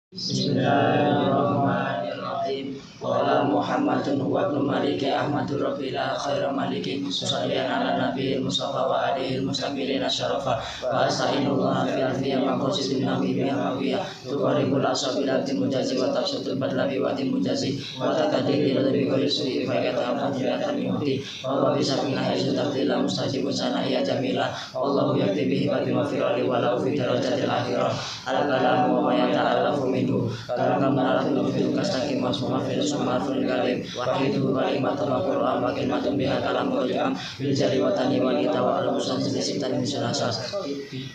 Bismillahirrahmanirrahim. Qala Muhammadun wa ibnu Maliki Ahmadur Rabbila khairu maliki musalliyan ala nabiyil mustafa wa alihi mustaqbilin asyarafa wa astaghfirullah fi alfiyah maqasidin nabi biyamawiyah tuqaribul asabila timujazi wa tafsutul badlabi wa timujazi wa takadiri radhi kulli su'i fa kata fadilatan yuhdi wa bisa minah yustabdila mustajibun sanaya jamila Allahu yakti bihi wa bimafirali walau fi darajatil akhirah al-kalamu wa yata'alafu minhu kalam alafu fi kastaqim masma fil sumarful galim wahidu kalimatun wa qur'an wa kalimatun biha kalam rujam bil jari wa tani wa nita wa al-musan sitan misalasas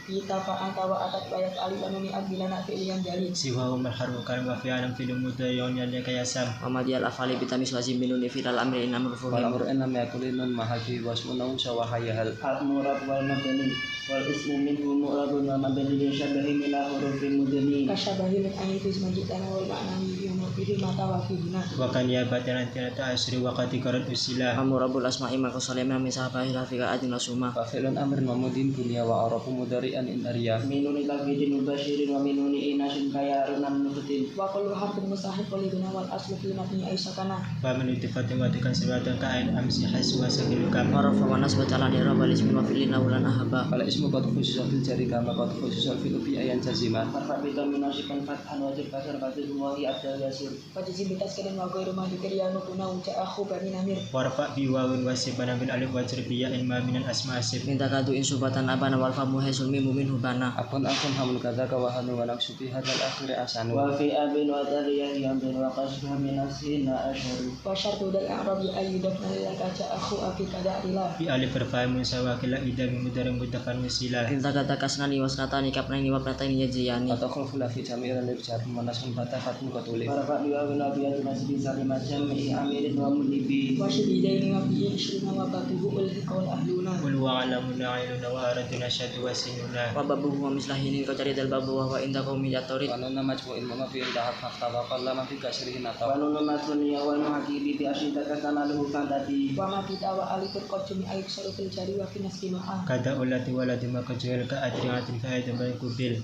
kita fa'anta wa atat wa yaf'ali lanuni abdilana fi'liyan jali siwa umar haru kalam wa fi'alam fil mudayon ya kayasam Muhammadiyal afali bitamis lazim minuni fil amri in amru wal amru enam yakulinun mahadi wasmunau sawahayahal al-murad wal mabani wal ismu minhu mu'radun wa mabani li syabahi min hurufin mudani kasyabahi min anifis majitana wal ma'nami bihi mata wa fihina wa kan ya batan ta asri wa qatikarat usila Amurabul asma'i maka salema min sahabahi lafika adina suma wa fi'lun amrin wa mudin dunya wa arafu mudari'an in ariya minuni lafidin mubashirin wa minuni inasin kaya arunan nufutin wa kullu harfin mustahil qalibina wal aslu fi matni aisakana wa min ittifatin wa tikan siratan ka'ain amsi hasu wa sakilukam warafa wa nasbat ala nirabal ismi wa fi'lina ulan ahaba wala ismu qad khususan fil jari kama qad khususan fil ubi ayan jazima marfa bitaminasikan fathan wajib kasar batil wahi abdal yasir wajib bitas kadan wa ghairu ma dikriyanu kuna uca akhu bani namir warfa bi wawun wasifana bin alif wa jarbiya ilma minan asma asif minta kadu insubatan abana wal famu hasul mimu minhu bana akun hamun kadzaka wa hanu wa naqsuti hadzal akhir asanu wa fi abin wa tariyah yambin wa qasbah min asina asharu wa syartu dal i'rabi ayyudafna laka ca akhu aki kada ila bi alif berfahamun sawakila ida bi mudarim mudafan musila minta kata kasnani wasnatani kapnani wa pratani yajiyani atau khulfu la fi jami'an lil jar manasun fatahatun qatuli marfa bi wa nabiyatu nasbi salimah jami'i amirin wa mulibi wa syibidaini wa bihi ishrina wa batuhu ulhiqal ahluna qul wa alamuna ainuna wa araduna syadu wa sinuna wa babuhu wa mislahinin kau cari dal babu wa inda kau mijatorit wa nunna majmu'il mama fi indahab fakta wa qallama fi kasrihin atau wa nunu matrunya wa nuhakibi bi asyita kasanaluhu fantati wa ma kita wa alifur qajmi aik sarufil jari wa fi nasbi ma'a kada ulati waladi maka jual ka adriatin fa'adan bain kubil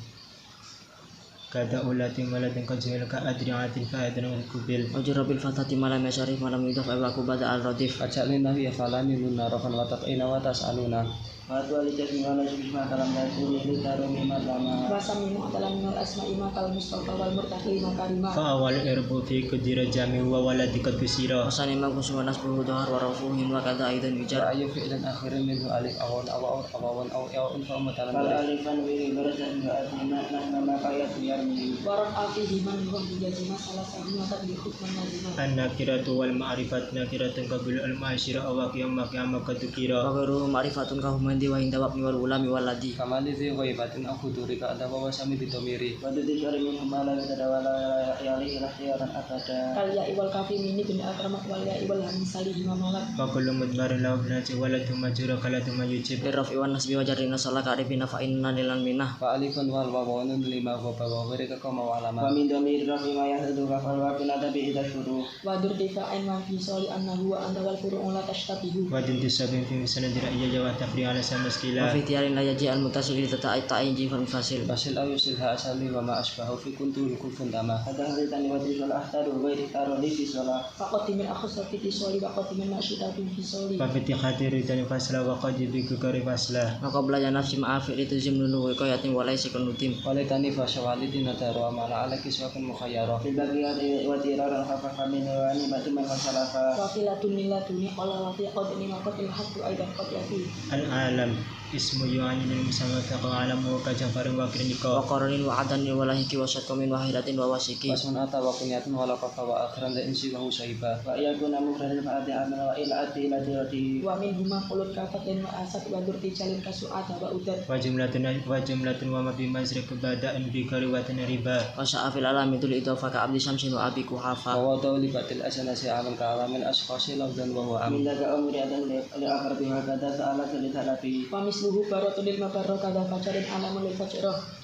kada ulati waladin ka jual ka adriatin fa'adan bain kubil Wajurabil fatati malam yasyarif malam yudhaf aku bada al-radif ajalina ya falani nunna rafan wa taqina wa tas'aluna Watu alijasmi wa nasbisma kalam dasuri litarumi madlama wa samimu adalah minal asma'i makal mustafa wal murtaqi makarima fa awal irbu fi kudira jami wa waladi kad kusira Wasani maghuswa nasbuhu dohar wa rafuhin wa kada aidan wa wijar ayu fi'lan akhirin minhu alif awan awawan aw ya'un fa mutalan Fal alifan wiri barasan wa atina nama kayat yarmi waran afihi man huwa bijazima salah sahih wa tadbi hukman nazima an-nakiratu wal ma'rifat nakiratun qabil al-ma'asyira aw qiyamah qiyamah kadukira Wa garuhu ma'rifatun kahumandi wa inda wabni wal ulami wal ladhi kamali dhi ghaibatin aw khuduri ka ada wa sami ditomiri Wadu dishari min humala tadawala yali ilahiyaran abada kal ya iwal kafi mini bin akramat wal ya iwal hamsali himamalak wa kullu mudbarin lahu binati waladu majura kalatu mayujib Birraf iwan nasbi wa jarrina salah ka'arifina fa'inna nilan minah fa alifun wal wawanun lima wa bawa ghairi ka kama wa Wa alama min damir rafi ma yahdu kafal wa finata bi idha syuruh wadur difa'in wa fi soli annahu wa anda wal furu'un la tashtabihu wa dinti sabin fi sanadira iya jawa tafri ala Wa samaskila fi tiyarin la yaji al-mutasili tata'ai ta'in jifan fasil basil aw yusilha asali wa ma asbahu fi kuntul kulfun dama Hadang ritani wa tishol ahtaru ghairi taroli fi sholah faqati min akhsar fi soli wa qati min ma'syudatin fi soli wa fi khatiri dan fasla wa qad bi kukari fasla Maka belajar nafsi ma'afir itu zim nunu wikoyatin walai sekunutim walitani fa shawalidin nataru amala ala kiswakun mukhayyara Fil bagiyati wa tiraran hafafa min wa nimatu man wasalafa wa filatun milatuni qala lati qad ni maqatil haqqu aidan qad yati al-alam ismu yu'ani lil musamata wa alamu ka jafarin wa Wa krinika qaranin wa adanin wa lahiki wa syatkomin wa hidatin wa wasiki wasun ata wa kunyatun wa laqafa wa akhiran da insi wa husaibah Wa iyakuna mufradin fa'ati amal wa ila'ati ila tirati wa min huma qulut kafatin wa asad wa durti jalin kasu'ata wa udad wa jumlatun wa ma bi mazrik bada'in bi kariwatin riba Wa sya'afil alami tul idofa ka abdi syamsin wa abi kuhafa wa tawlibatil asanasi alam ka alamin asfasi lafdan wa huwa am Min daga umri adan li akhirati wa kada sa'ala salita lafi wa misluhu baratun lil mabarro kada fajarin alamun lil fajroh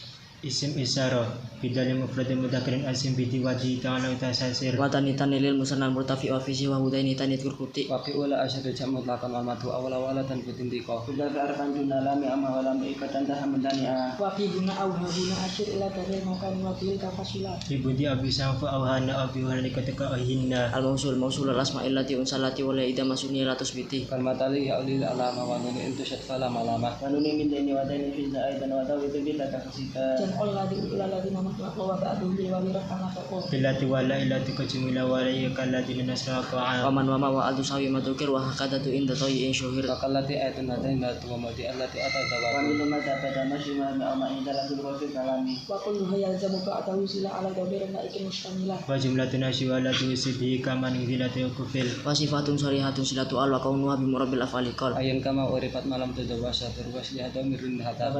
isim isyarah bidal mufrad mudzakkar asim bidi wajhi ta'ala tasasir wa tanitani lil musannan murtafi wa fi wa hudaini tanit kurkuti Wa fi ula asyadu jam mutlaqan wal madu awala wala tan bitindiko Wa fi guna au haguna asyir ila dalil makan wa bil kafasila. ibudi abi sanfa awhana abi wala kataka ahinna al mausul al asma'il lati unsalati wa la ida masuni la tusbiti Kalmatali ya ulil alama wa nuni intusyat fala malama Jam'ul ladzi ila ladzi namat wa ba'du li wa wirafana faqo. bilati wala ilati kajumila wala yakallati nasra qa'a wa man wa ma wa adu sawi madukir wa hakadatu inda tayyin syuhir Fakallati ayatun nadain latu wa mati allati atadawatu Wa kulluha yalzamu ba'dahu sila ala dhamirin laikin mustamilah. wa jumlatun asywala tusibi kaman ngilati kufil wa sifatun sarihatun silatu al wa kaunuha bi murabil afali qal Ayan kama uripat malam tudawasa turwas ya domirin hata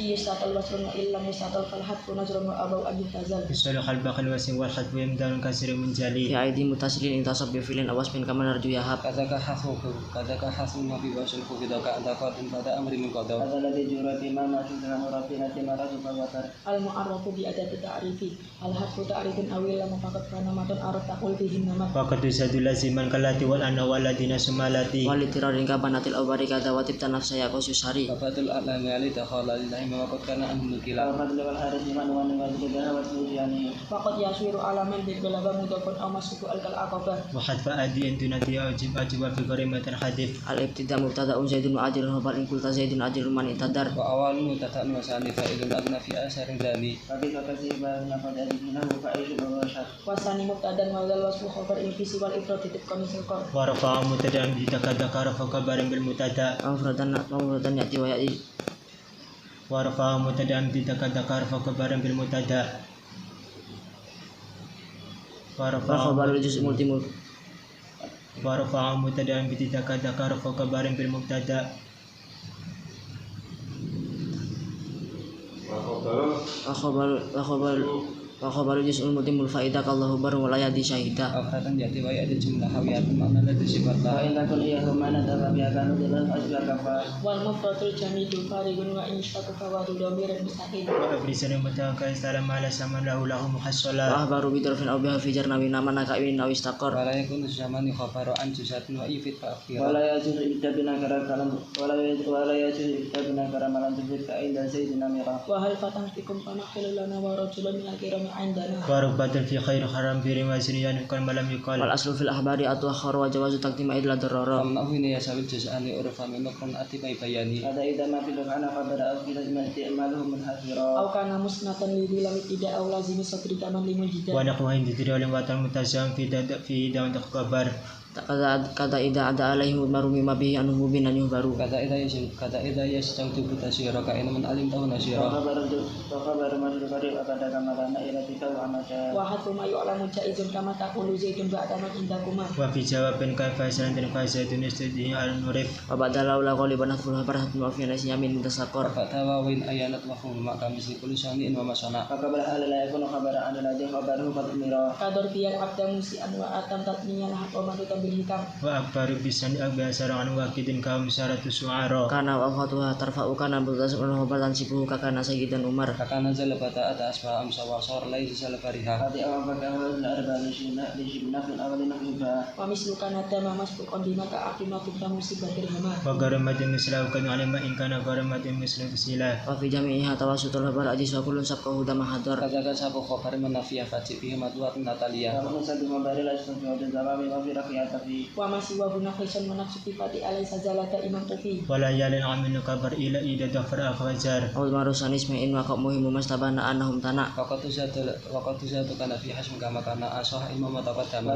Iya statal wasrun wa illam yastatal falhat wa nazrun wa abau an yuhtazal. bisul qalbaqal wasim wal khatbu yamdan kasir munjali fi aidi mutasilin intasab bi filin awas min kama narju ya hab Kadaka hasu mabi wasul kubidaka antaqatin pada amri min qadaw Al mu'arrafu bi adati ta'rifi. Al harfu ta'rifun awil lam faqat kana matun araf taqul bihi namat. faqad sadul laziman kalati wal anna waladina sumalati walitirarin kabanatil awbari kada watib tanaf saya kosus hari Bafatul a'lami ali takhala lillahi ma waqad kana anhum nukila Faqad yaswiru alaman bil galaba mudafun aw masfuku al kal aqabah. wa hadfa adi intunati ajib fi qarimatan hadif al ibtida mubtada'un zaidun wa ajrun wa in qulta zaidun ajrun man itadar Wa awalun tata'an wa sani fa'ilun agna fi asarin dani Wasani mubtadan wa dal wasfu khabar in fi siwal ifrad titqan silqan. wa rafa'a mutadaan bi takadakara fa kabarin bil mutada mamfuradan yati wa yati wa rafa'a mutadaan bi takadakara fa kabarin bil mutada wa wa rafa'a khabarul juz' multimul wa rafa'a mutadaan bi takadakara fa kabarin bil mutada wa khabarul juz'ul multimul faidah kallahu baru wa la yadi syahida Afratan yati wa yati jumlah hawiyatun makna lati sifat lah Wal mufradul jamidu farigun wa in syatu fawadu dhamirin mustaqim. wa abrisan mutaka salam ala saman lahu muhassala wa ahbaru bidrofin aw biha fi jarnawi nama naka in aw istaqar Wala yakunu zamani khabaru an jusatin wa ifit fa akhira Wa hal fatahtikum fanakhil lana wa rajulan min al-kirami indana. wa rubatan fi khair haram bi riwayat kan malam yuqal wal aslu fil ahbari atu akhar wa jawazu taqdima idla darara Famnahu ini ya sawil juz'ani urfa min nukron atibai bayani Aw kana musnatan li bilam tidak aw lazimi satri kaman limul jida. wa naqwa indiri oleh watan mutazam fi daun kabar kata ida ada alaihim marumi mabihi anu mubinan yuhbaru Kata ida yasitang tubuh tasyira ka ina man alim tahu nasyira Wa hatu ma yu'lamu jaizun kama taqulu zaidun ba'da ma indakuma. wa fi jawabin kaifa sanadun faizatun istudi al nurif wa badala ula qaliban aful farhat wa fi nasi yamin tasaqar Fatawa win ayanat wa hum ma kami sikul sami'in wa masana Kador fiyal abda musi'an wa atam tatniyan haqqa madutan bil hikam. wa akbaru bisan abasara an waqidin kaum syaratu suara kana wa fatuha tarfa'u kana butasun hobatan sibuhu kakana sayyidan umar Kakana zalabata ata asfa amsa wa sar laisa salafariha Wa mislu kana dama masbuqan bima ka aqima fi musibatir hama. wa garamatin mislahu kan alima in kana garamatin mislahu sila wa fi jami'iha tawassutul habar ajis wa kullun sabqahu dama hadar Katakan sabu khabar manafiyah fati bihi madwat natalia Wa masih wa guna khisan manaqsuti fati alai sajalata imam tufi. wala yalin aminu kabar ila ida dafar akhwajar awal marusan isma'in wa muhimu mastabana annahum tana Waqatu zatu kana fi hasm kama kana asah imam taqaddama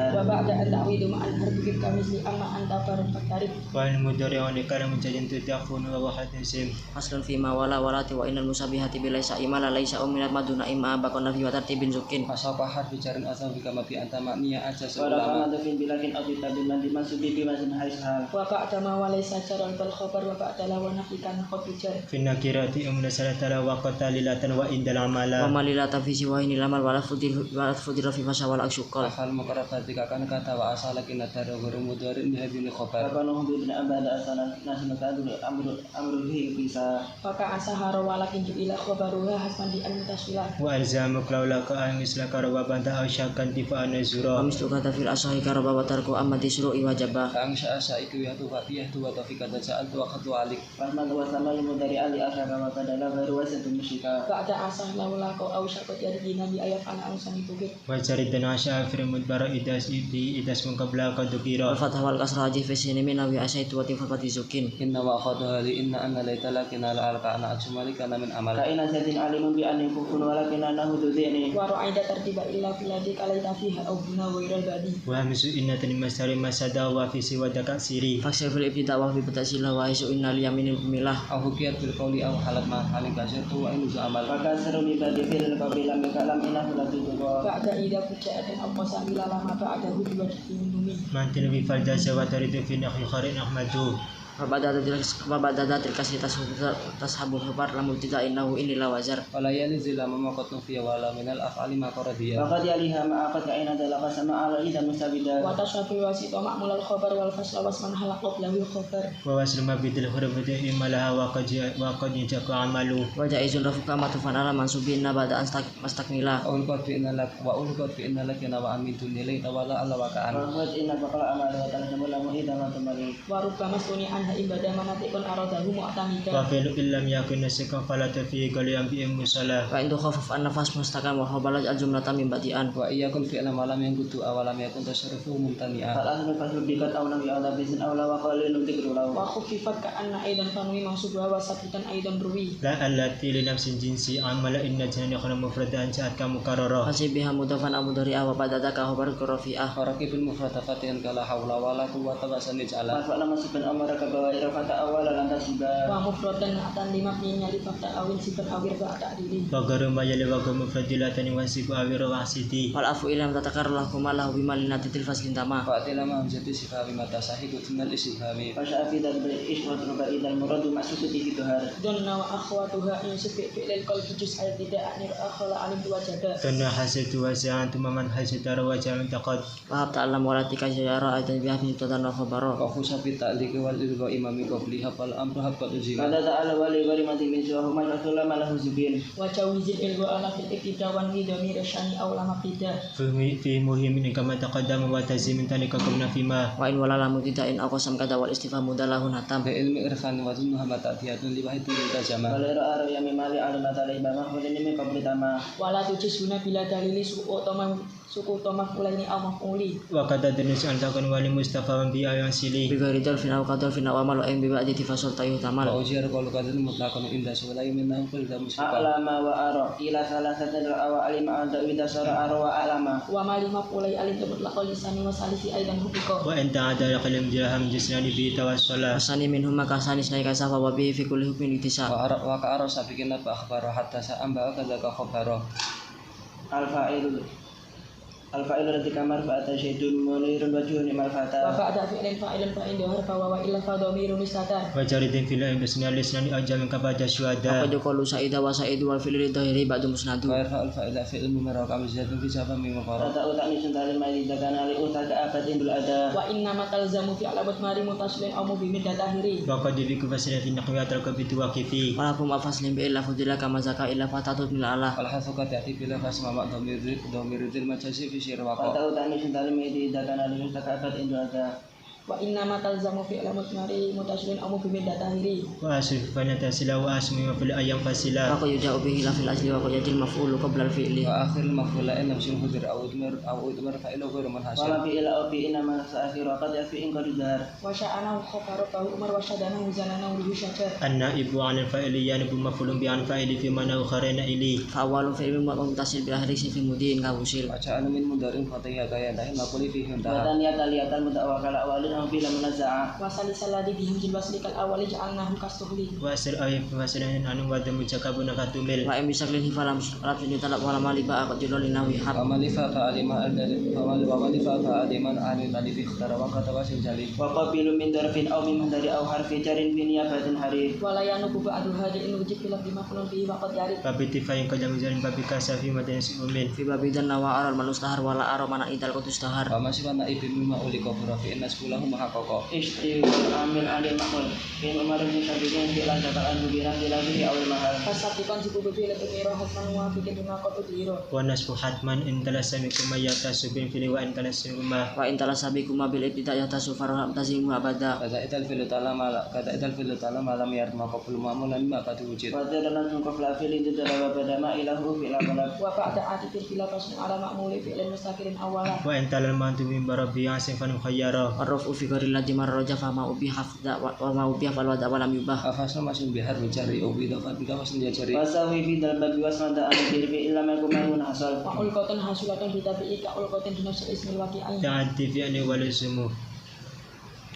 Wa ba'da an ta'widu ma'al harfi bil kamisli amma anta farq tarif. wa al mudari wa nikara mujadin tutaqun wa wahatin sim aslun fi ma wala walati wa innal musabihati bilaisa imala laisa uminat maduna imma bakon nafi wa tartibin zukin Masaqah harfi jarin asal kama fi anta ma'niya aja Wala ulama. kama fi bilakin aw kitabin man dimasubi bi mazin haishal. Wa ba'da ma walaysa jaral bal khabar wa ba'da la wa nafikan khabijar. في النكرات أمنا سنة وقت ليلة وإن العمل Wa malilata fi siwaini lamal wala fudira fi fasa wal asyukal. Afal muqarrabati kakan kata wa asalakin nadara gharu mudarin bi hadhihi khabar. Fakanu bin abada asana nasna kadul amruhi bisa. Maka asahara walakin ila khabaruha hasban di al-mutasila. وألزامك لولاك أن مثلك ربابا أو شاكا دفاعا نزورا Kamis tu kata fil asahi karaba wa tarku amma disru'i wajaba. Ang sya iku ya tu wa tafika tajal tu akhatu alik. Rahmat wa samal mudari ali asyaka wa badala baru wasatu musyika. Ba'da asah laula kau au syaqat yadi nabi ayat ana ansani bukit. وجرد ناشا في المدبر إداس من قبلك ذكيرا Al fathah wal kasra haji fi sini min awi asaitu wa tifati zukin. Inna wa akhadu hali inna anna laita lakina la alka ana ajmalika min amal. Kaina zatin alimun bi an yakun walakin anahu dzini. Wa ra'aida tartiba illa filadi kalaita fiha au buna wairal badi. وهمس إنة المسار مسدا وفي سوى دكاسيري Faksir fil ibtida wa fi batasila wa isu innal yaminil milah. Au hukiyat bil qawli au halat ma halin kasir tu wa inu amal. Maka seru bi badi fil qabila min kalam inahu la tuqa. Ba'da ida fujaatan amma samila lama ba'da hu wa minumi. مانتن في فرداس وترد في نخي خرين أحمدو Babada kasih tashabul khabar lamu tidak innahu inilah wajar. Wala yanzila ma qatnu fi wala min al af'ali ma qaradiya. Faqad yaliha ma aqad kaina dalaka sama ala idan mustabida. Wa tashafi wasita ma'mul al-khabar wal fasla wasman halaqat lahu khabar. ووصل ما بدل خرب إما لها وقد يجاك عملو Wa jaizun rafuka matufan ala mansubin nabada mastakmila. Ul qad fi inna lak wa ul qad fi inna lak wa amitun nilai tawala ala wakaan. Faqad inna baqala amala wa tanjamu lamu hidama tamali. Wa rubbama suni anha ibadah manatikun aradahu mu'tamida. وفعل إن لم يكن نسكا فلا تفيه قليا بإم صلاة Wa indu khafaf an nafas mustaqam wa khabalaj al jumlata min badi'an. Wa iyakun fi alam alam yang kutu awalam yakun tasarrufu mumtani'a. Al-aslu faslu bikat aw nabi ala bizin aw la wa qalilun dhikru lahu. Wa khufifat ka'anna aidan tanwi mansubha wa sabitan aidan ruwi. لا التي لنفس جنسي عمل إن جنان يخنا مفردا جاءتك مكررة Fasih biha mudafan abu dari'ah wa badada ka khabar rafi'ah. Farakibul mufradafatian kala hawla wala quwwata wa sanijala. Masukna masukkan amara ka bawa irafata awala lantas juga. Wa mufradan atan lima mimnya li fakta awin sifat awir ba'da adili. وغير ما يلي وغير مفردلة وانسيب أوير وعسيتي Wal afu ilam tatakarlah kumalahu bimalinatil tilfas lintama. Fa'atila ma hamzati sifami mata sahibu tinal isihami. Fasyafi dan berishwat ruba idal muradu maksudnya tuhar. Donna wa akhwatuha in sufi fi'lil qalbi juz'al tidak anir akhala alim wajada. كنا حسيت وسعت من حسيت رواجع من تقد Wahab ta'alam walatika syara dan biha min tadana khabara. Wa khusafi ta'liqi wal ilga imami qabli hafal amru habqat ujima. Mada ta'ala wali wali mati min suahu maj'atullah malahu zubin. Wa jawizil ilwa ala fil ibtida wan nidami rasyani aw lama bida. في مهم كما تقدم وتزيم ذلك كنا فيما Wa in walalamu tidak in aqsam kada wal istifhamu dalahun hatam. Bi ilmi irfan wa zunnuha mata'atiyatun li wahidin mutajama. Walero aro yami mali alimat alaiba mahmudin ini qabli tama. Wala tujizuna bila dalili suku tomah ulaini aw maf'uli. وقد أدرس أن تكون ولي مصطفى بي أيان سيلي Bigari dalfin aw kadalfin aw amal wa in biba'di tifasol tayyuh Wa tamal. ujir qalu qadil mutlaqan inda sulai min naqul da musyifa. A'lama wa aro ila salah satu awa alima anta wida sara aro wa alama. Wa malima ulai alim mutlaqal lisani wa salisi aidan hubiko. وإن تعدى قلم جرهم جسنان بي توصلا Asani minhum maka sanis naika safa wa bihi fi kulli hukmin iktisa. Wa ka'ara sabiqina fa akhbara hatta sa'amba kadzaka khabara. Al-fa'ilu rati kamar fa'ata syaitun munirun wajuhun imal Wa fata. ba'da fi'lin fa'ilun fa'in dohar wa illa fa dhamirun istata. وجرد في العلم بسنان لسنان أجل كباد Apa شهداء qalu sa'ida wa sa'idu wal fi'li dhahiri ba'du musnadu. Wa irfa'ul fa'ila fi'il mumarraq amzatun fi sabab min mufarraq. Rata utani suntalim mali dakana li utaka akat indul ada. Wa inna ma talzamu fi alamat mari mutasilin aw mubimin datahiri. وقد بك فسنة في النقويات الكبيت وكفي Walakum afaslim bi illa fudila kama zaka illa fatatut min Allah. Wal hasuka ta'ti bila fasma ma dhamirul majasi fi sir waqa. Rata utani suntalim mali dakana li utaka akat indul ada. Wa inna ma talzamu fi alamat mari mutasilin aw mubimin datahiri. وأسف فنتسلا وأسمي في الأيام فسلا Wa qad yuja'u bihi la fil asli wa qad yajil maf'ulu qabla al fi'li. Wa akhirul maf'ula in nafsin hudir aw udmar fa'ilu ghairu manhasil. Wala fi ila au fi inna ma sa'akhiru qad yafi in qadidar. Wa sya'ana khabaru tahu umar wa syadana huzanana ruhu syajar. النائب عن الفاعل ينب مفعول به عن فاعل في من خرين إليه Fa awwalu fi'lin mutasil bil akhiri fi mudin ka usil. Wa ja'ala min mudarin fatihah kaya dahin maquli fi hintaha. Watan ya taliyatan mutawakala awalin أنه فيل منزعة وسلس الذي بهم الوصل كالأول جعلناه كالسهل Wasir awif wasilan anu wadamu jakabuna katumil. wa misaklin falam rabbi talab wala maliba aqjulun linawi hab ومالفا فعلما عن الألف اختار وقت واسل جلي وقابل من ظرف أو من مهدر أو حرف جر بنيابة حريف ولا ينوب بعد هذه إن وجد في لفظ مفعول به وقد يعرف Babi tifayin kajam jalan babi kasafi matan umin. fi babidan nawa aral manustahar wala ara mana idal kutustahar وما سوى نائب مما أولي كفر في الناس كلهم محقق istri amil adil makmul in umar bin sabiqin fi lan zakal an biran dilahi awal mahal Fasakikan cukup berbeda dengan hasman muafikin dengan kotu diro. Wa nasfu hatman in talasami kumayata subin fili wa in talasami kumah. wa intala sabikum bil ibtida yatasufar tazimu abada kata idal fil ta'ala lam yarma qabul ma'mulan ma qad wujud wa dalan kun qafla fil idda pada ma ilahu fil amalak Wa ba'da atitil bila pasmu ala ma'muli fi'lin mustaqirin awala. Wa in talal mantu min barabi asin fanu khayyara. arrafu fi gharil ladzi marraja fa ma ubi hafda wa ma ubi fal wada walam yubah afasna masin bihar mencari ubi dapat bika masin dia cari wasawi fi dal babi wasmada an fi illa ma kumun hasal Wa ulqatan hasulatan bitabi'i ka ulqatan binafsi ismil waqi'ain. Ta'ati fi ani wal sumu.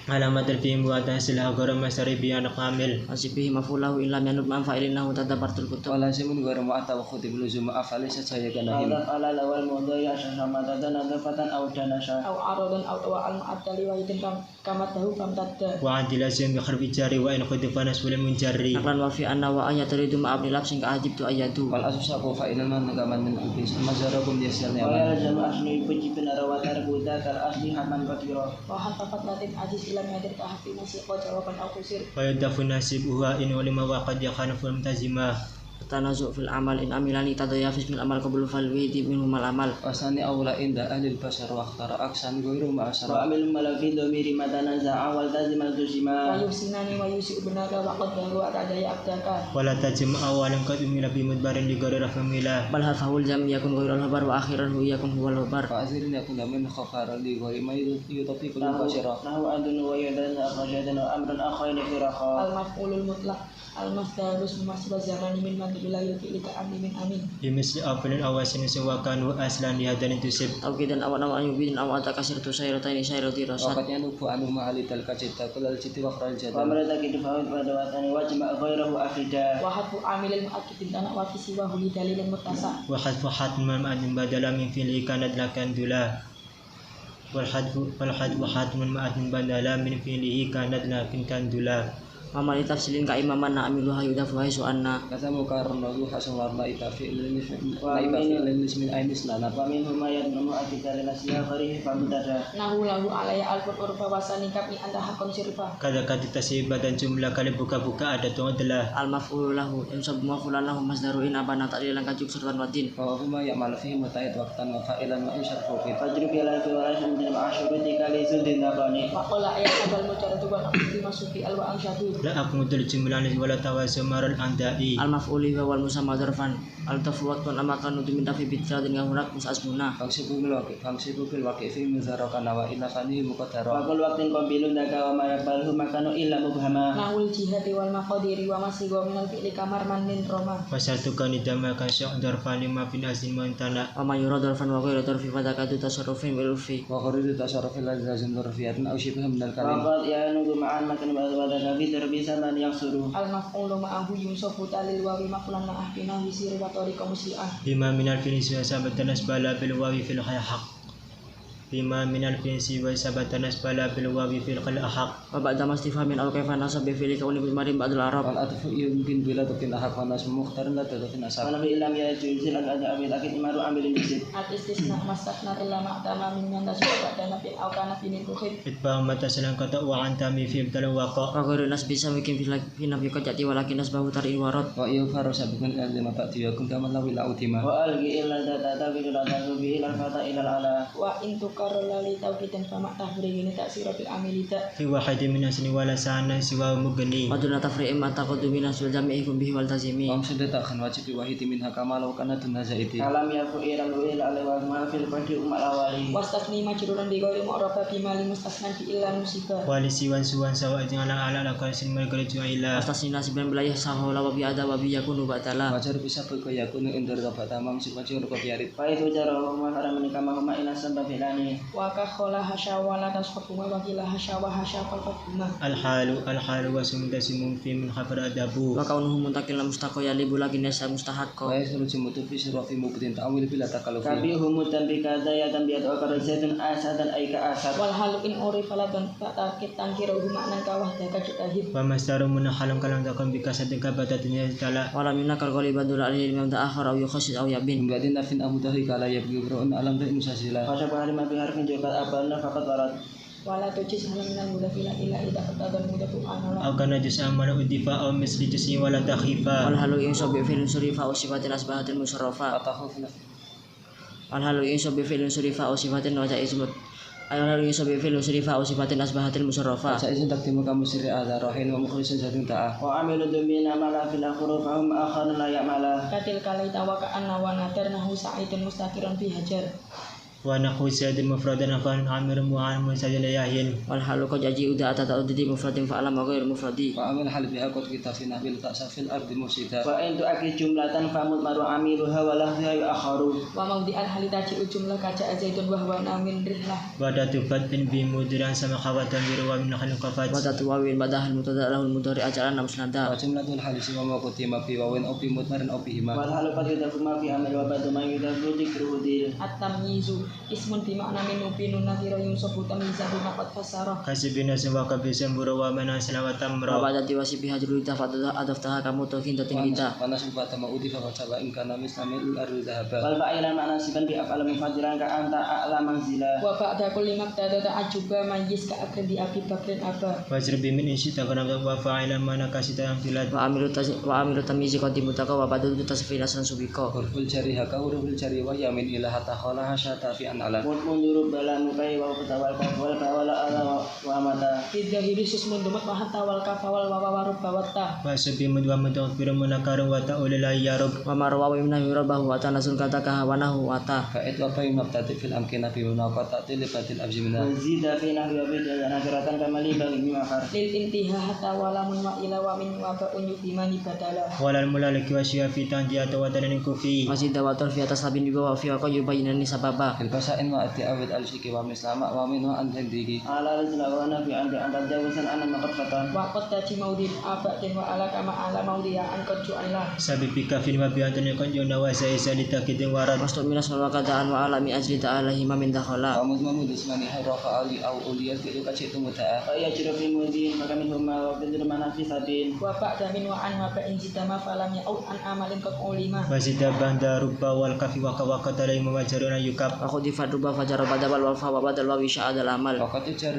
Alamat al-fihim wa tahsilah garam masari biyan kamil. asibihi mafulahu illa yanub man fa'ilinahu tadabartul kutub wala simun gharu ma'ata wa khutib luzum afali sajaya ganahim ala lawal mudaya syamata dan adafatan aw danasha Au aradan au wa al-mu'addali wa yitin kamat tahu kam tadda. Wa adilazim bi kharbi jari wa in khudfanas wal munjarri. naklan wa fi anna wa ayat ridu ma abni lapsin ka ajib tu ayatu wal asusaku fa inal man gaman min iblis mazarakum yasalnya wa jam asli puji penarawatar buddha kal asli haman katiro Wa hafafat latin ajiz ilam yadir ka hafi musiqa jawaban au kusir. Wa yadafu nasibuha in ulima wa qad yakhanu fil mutazimah. tanazu fil amal in amilani tadayafis min amal qabul fal widi minhum al amal wasani awla inda ahli al-basar wa akhtara aksan ghairu wa ma'asara amil malafi domiri madana za'a wal tazimal Wa tuzima yusinani wa yusi ubnaka wa qad dalu adaya abdaka. Wa la tajim awalan qad umila bi mudbarin li ghairi rahmillah. bal hafahul jam yakun ghairul habar wa akhiran hu yakun huwal habar fa azirin yakun min khafara li ghairi ma yutopi kullu basira nahu adun wa yadan akhrajadan wa amrun akhain firaha Al-maf'ulul mutlaq al-masdarus mumasibah zamani min madbilayu fi'lika amin min amin. Bimisli afalin awasin sewakan wa aslan lihadan tusib. tauqidan awan awan yubidin aw atakasir tu sayrataini sayrati rasad waqatnya nubu anu ma'ali talkacita kulal citi wa khral wa jadal marata kidfa'ud pada watani wajma ghairahu akhida Wa hadfu amilil mu'akkidin anak wa kisiwa huli dalilin muttasa. Wa hadfu hatman ma'adin badala min fili kanat lakan dula. Wal hadfu hatman ma'adin badala min filihi kanat lakin kandula. mama li tafsilin ka imaman na amilu hayudafu haisu anna kata mukarrana lu hasan warna itafi ilmi ainis lana wa min huma yadnu akida lasya ghairihi famutada Nahu lahu alaya alfur urfa wasani kapni anda hakon sirfa. Kada kati tasibah dan jumlah kali buka-buka ada tu adalah al maf'ul lahu yusab mafulan lahu masdaru in abana ta'lilan kajuk sertan wadin wa huma ya'mal fihi muta'id waqtan wa fa'ilan wa yusharfu fi fajru bila fi warasin min ma'ashurati kali sudin nabani Wa qala ayat abal mujarradu wa aqdi masufi alwa amsyadu. la akmudul jumlah wala tawasumaral andai. al maf'uli wa wal musamma dzarfan al tafwat kun amakan nutu min tafi bitradin ngahunak musasmuna fangsibu bil waqi fi muzarakan wa illa fanihi muqaddara wa kul waqtin qabilun daka wa ma yaqbalu makanu illa mubhama Nahul jihadi wal maqadiri wa masigo minal fi'li kamar manin roma. Wasatukan idamakan syok darfan lima bin azim mantana. wa ma yura dzarfan wa ghairu dzarfi fadakatu tasarrufin bil urfi wa qaridu tasarrufi lazim dhurfiyatin aw shibha min al-kalim waqad ya nunggu ma'an makan wadada nabi terbisa dan yang suruh Al maf'ulu ma'ahu yusofu talil wawi mafulan ma'ah binahu siri wa tariqa musli'ah. Bima minal finisi wa sabatan asbala bil wawi fil khayhaq. Bima minal finisi wa sabatan asbala bil wawi fil khayhaq. wa ba'da mastifhamin aw kaifa nasab bi fi'li kauni bil marim ba'dul arab wal atfu yumkin bila tukin ahaq wa nas mukhtarin la tadafin asab wa nabi ilam ya juzil al abil akid imaru amilin jisid Al istisna mastakna illa ma'tama min yanda suka dan nabi au kana finin tukhid. Itbah mata selang kata wa antami fi ibtal waqa. wa ghairu nas bisa bikin fi nafi qajati walakin nasbahu tarin warad wa yufaru sabikun al-lima ta'tiyakum kama lawi la'utima wa algi illa data bi data bi ila fata ila ala Wa intukar lali tauqidan fama tahbiri ini tak siratil amilita. Fi wahidi min asni wala sana siwa mugni. wa duna tafri'im ma taqaddu min asul jami'i kum bihi wal tazimi wa sudah takkan wajib wahidi minha kama law kana tunazaiti alam yaku iram ila ala wa ma fil qadi umal awali Wastafni majruran bi ghairi mu'rafa fi mali mustasnan fi illa musibah. Wali siwan suwan sawa ala ala lakasin mergaju ila. astasni nasiban bilayah sahawla wa bi ada wa bi yakunu batala wajar bisa yakunu indar dapat tamam si wajib rupa biarit fa itu jara ma haram menikah ma ila sabab filani wa ka khala hasya wa la tasquma wa kila hasya wa hasya fal qaduma الحال وسمدسم في من خبر أدبو wa kaunuhu muntakil mustaqoya li bulakin yasa mustahaqqa wa yasru jimutu fi sirfi mubtin ta'wil bila takallufi kabihumu tanbika dayatan biat wa karazatun asadan aika asad wal halu in urifa la dan takit tangkira maknan kawah daka jutahib ومستر من حلم كلام تكون بكسد كبتة تعالى wala minakal qaliban dul alil imam da akhar au yukhasis au yabin Mbadin nafin amutahi kala yabgi bro'un alam da inusasila Fasya bahari mabi harfin jokat abalna fakat warat wala tujis halam minal mudafila ila ida qadadan mudatu anala أو كان جزء من الدفاع أو مثل جزء ولا تخيفا wal halu inso bi fi'lin surifa au sifatin asbahatil musarrafa atahu fil wal halu inso bi fi'lin surifa au sifatin wa ismut ayol halu inso bi fi'lin surifa au sifatin asbahatil musarrafa sa izin taktimu kamu sirri ada rahin wa mukhlisin sadun ta'a wa amilu dumina mala fil akhuru fahum akharun la ya'mala katil kalaita wa ka'anna wa nadarnahu sa'idun mustaqiran fi hajar ونحو زاد مفردا فان عامر وعن مسجل ياهين wal halu qad yaji uda atata uddi mufradin fa alam ghair mufradi wa amal hal biha qad kita fi nahbil ta'sa fil ardi musida wa in tu'akid jumlatan famut maru amiluha wa lahziha yu'akharu wa maudi al halitaji ujumlah kaca azaidun wa huwa namin rihlah ودات فتن بمدران سما خواتم بروى من خلق wa فات tatwawin badahal mutada lahul mudhari ajalan musnada wa jumlatul halisi wa ma kutima fi wawin au fi mutmarin au fi hima wal halu qad yudafu ma fi amil wa badu ma yudafu dhikruhu dil at-tamyizu ismun bi makna min nubinu nadhira yunsabu tamyizahu maqad fasara كسبنا سوا كبسم بروى من سلام wa تمر badati wasibi hajrul tafadda adaftaha kamu tokin totin kita wa nasubah tama udifa wa saba in kana mislamil ardi dhahaba wal fa'ilan makna siban bi af'al mufajiran ka anta a'la manzila wa ba'da kulli maqtada ta'ajuba mayyiz ka akrin di abi bakrin aba وزرب من إنشي تغنى وفاعلا ما نكاسي تنفيلات wa amilu tamyizi qadimu taka wa badu tasfil asran subiko huruful jari haka huruful jari wa yamin ila hatta khala hasyata fi an ala mundur bala mukai wa kutawal kawal kawala ala wa mata idhahiri sismun dumat wa hatta wal kafawal wa warub bawatta وسبي مدوى متغفر منكر وتأول لا يارب wa marwa wa imna yurabahu wa tanasul kata kahawanahu wa ta fa'id wa fa'im mabtati fil amkina fi munaqata tilibatil abjimina zida fi nahwi wa bida nakiratan kamali bagi mimakar lil intiha hatta walamun wa ila wa min wa ba'un yubimani badala ولا الملالك وشيا في تنجيات ودن كفي masih dawatul fi atas sabin dibawa fi wa yubayinani sababa fil basain wa ati awid al shiki wa mislama wa min wa an zindigi ala rizla wa nafi andi anta jawusan ana maqad fatan wa qad taji maudin abadin wa ala kama ala maudiya an qad ju'ala سبب بكافين وبيانتن يكون وسائس لتأكيد ورد masuk minas wal wakadaan wa alami ajli ta'ala hima min dakhala wa muzmamu dismani harafa ali au uliyat itu kacitu muta'a fa yajru fi mudin maka min huma wa bidir manasi satin wa ba'da min wa an wa ba'in jitama falam ya'ud an amalin qad ulima وزد بند ربا والكفي وكوكت عليهم وجرون يكاب wa khudifat ruba fajar badal wal fa wa badal wa wisha adal amal wa qad jar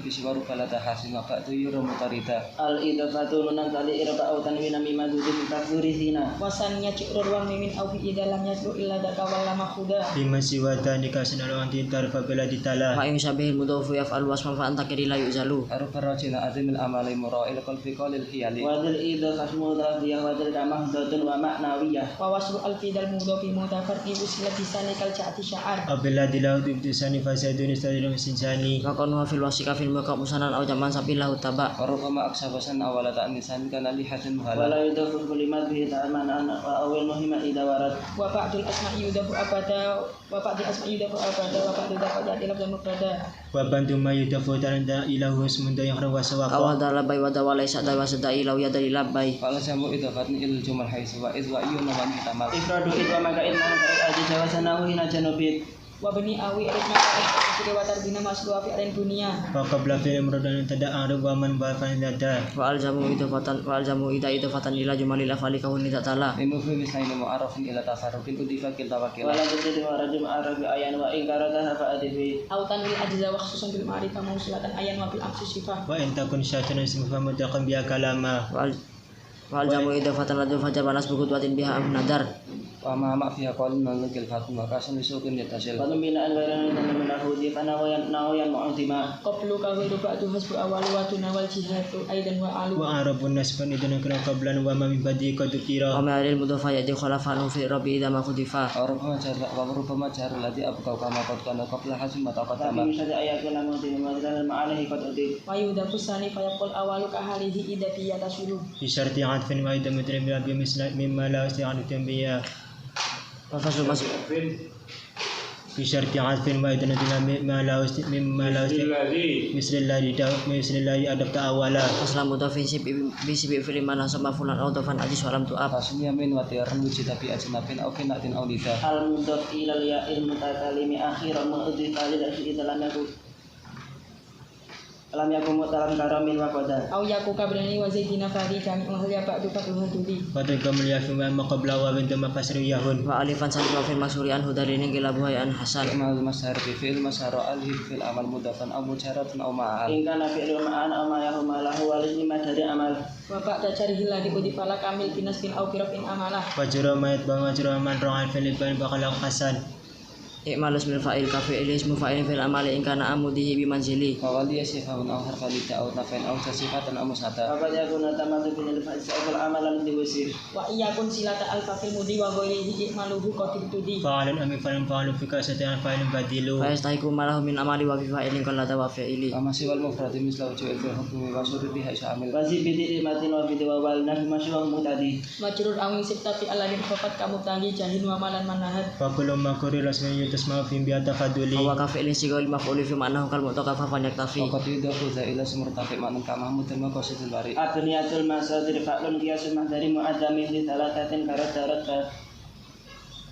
fi siwaru kala tahasin wa qad yuru mutarita al idafatu menangkali irba au tanwina mimma dudin takzuri sina wasannya cikrur wa mimin au fi idalam yaslu illa dakawal lama khuda لمن سوى ذلك سنة أنت تعرف بلا دتلا wa in syabihil mudhafu yaf'al wasman fa anta kiri la yuzalu aruf rajina azimil amali mura'il qalbi qalil hiyali wa dil idafatu mudhafiyah wa dil kamahdatun wa ma'nawiyah wa waslu al fidal mudhafi mudhafar di usilat disani kal ja'ati sya'ar أبلا دلاو تبتساني فسادون استدلوا سنساني wa qanwa fil wasika fil muqab musanan au jaman sabilahu taba wa rubama aksabasan awala ta'nisan kana lihatin muhala wala yudafu kulimat bihi ta'amanan wa awil muhimmat idawarat wa ba'dul asma'i yudafu abada wa ba'dul asma'i yudafu abada wa ba'dul dafa jadi lafzan mufrada وبنت ما يدفع ترند إله اسم دا يخرج وسواق awal dalabai wa dawala isa dawa sadai lau ya dari labai Fala samu idafatni ilal jumal haisu wa iz wa iyun wa man tamal ifradu idwa maka idman ka'id aji jawasanahu hina janubit wa bani awi ritma ka'id wa tarbina masluha fi arin dunia فقبل في المردان تدعى ومن بافن دادا wa aljamu idafatan ila jumalil afali kahun nita tala Imu fi mislaini mu'arrafin ila tafarruqin udifa kilta wakila wala tujadi wa rajum arabi ayan wa ingkarata hafa adifi autan lil ajza wa khususan bil ma'rifah mausilatan ayan wa bil aksi sifah وإن تكن شاتنا اسم فمتقم بها كلاما wa aljamu idafatan rajul fajar panas bukut watin biha nadar wa ma ma fiha qalun nalqil fatun wa kasan lisukin yatasil Kalau binaan bayaran dan menahudi karena nawayan mu'azima qablu ka ghairu ba'du hasbu awali wa tunawal jihadu aidan wa alu وأعرب الناس فإذن كنا قبلا وما من بدي قد wa كيرا ma'alil mudhafa ya'ti khalafanu fi rabbi idha ma khudifa wa rubama jar ladhi abqau kama qad kana qabla hasim mata tapi qatama misalnya ayatnya namun tidak mengatakan ma'alahi qad udib wa yudafu sani fa yaqul awalu ka halihi idati yatasulu في شرط عطف وإذا مدرب بمثل مما لا يستطيع أن تنبيه wa faslu masuk بشرط عطف وإذن مما لا مثل الذي أدبت أولا Aslam mudhafin bisi fi'li mana sama fulan au dafan ajis walam tu'ab. Fasun yamin wa tiyaran wujida bi ajnabin aw kinatin aw nida. Al mudhaf ila ya'il mutakalimi akhiran mu'udhifa lil akhir lam yakun mutalan karamin wa qada. Au yaku kabrani wa zaidina fari jami wa ya ba'du fatuhun tudi. Wadaka meliyafi ma qabla wa bintu mafasri yahun Wa alifan salif wa fil masuri an hudarini gila buhay an hasan. Imal masar bi fi'il masara alif fil amal mudafan aw mujaratan aw ma'al. In kana fi'lu ma'an aw ma yahum lahu walid lima dari amal. Wa ba'da carihi ladhi udifala kamil binasbin au kirafin amalah. Wajura mayat bang wajura man ra'al filipan bakal hasan Ikmalus bil fa'il ka fi'il ismu fa'il fil amali in kana amudihi bi manzili. Wa wali sifahun aw harfa lita aw nafain aw sifatan aw musata. Apa yakun tamatu bil fa'il sa'al amalan diwasir. Wa iyakun silata al-fa'il mudi wa ghairihi ikmaluhu qatil tudi. fa'alan ami fa'alan fi kasatan fa'ilin badilu Fa yastahiqu malahu min amali wa fi fa'ilin qallata wa fi'ili. Wa masih wal mufrad misla wujuhil fil hukmi wa syurudi haitsu amil. Wazib bi matin wa bi wal nafi masyhur mutadi. Majrur awing sibta fi aladin khafat kamu tangi jahin wa malan manahat. Fakulum makuri rasmi yutasma fi biata faduli Wa ka fi'ilin sigol maf'ul fi ma'nahu kal mutaqaffa fa yaktafi. Wa qad yudafu ila murtafi ma'nan ka mahmud wa qasidul bari. Abniyatul masadir fa'lun qiyasul mahdari mu'addamin li thalathatin karadarat.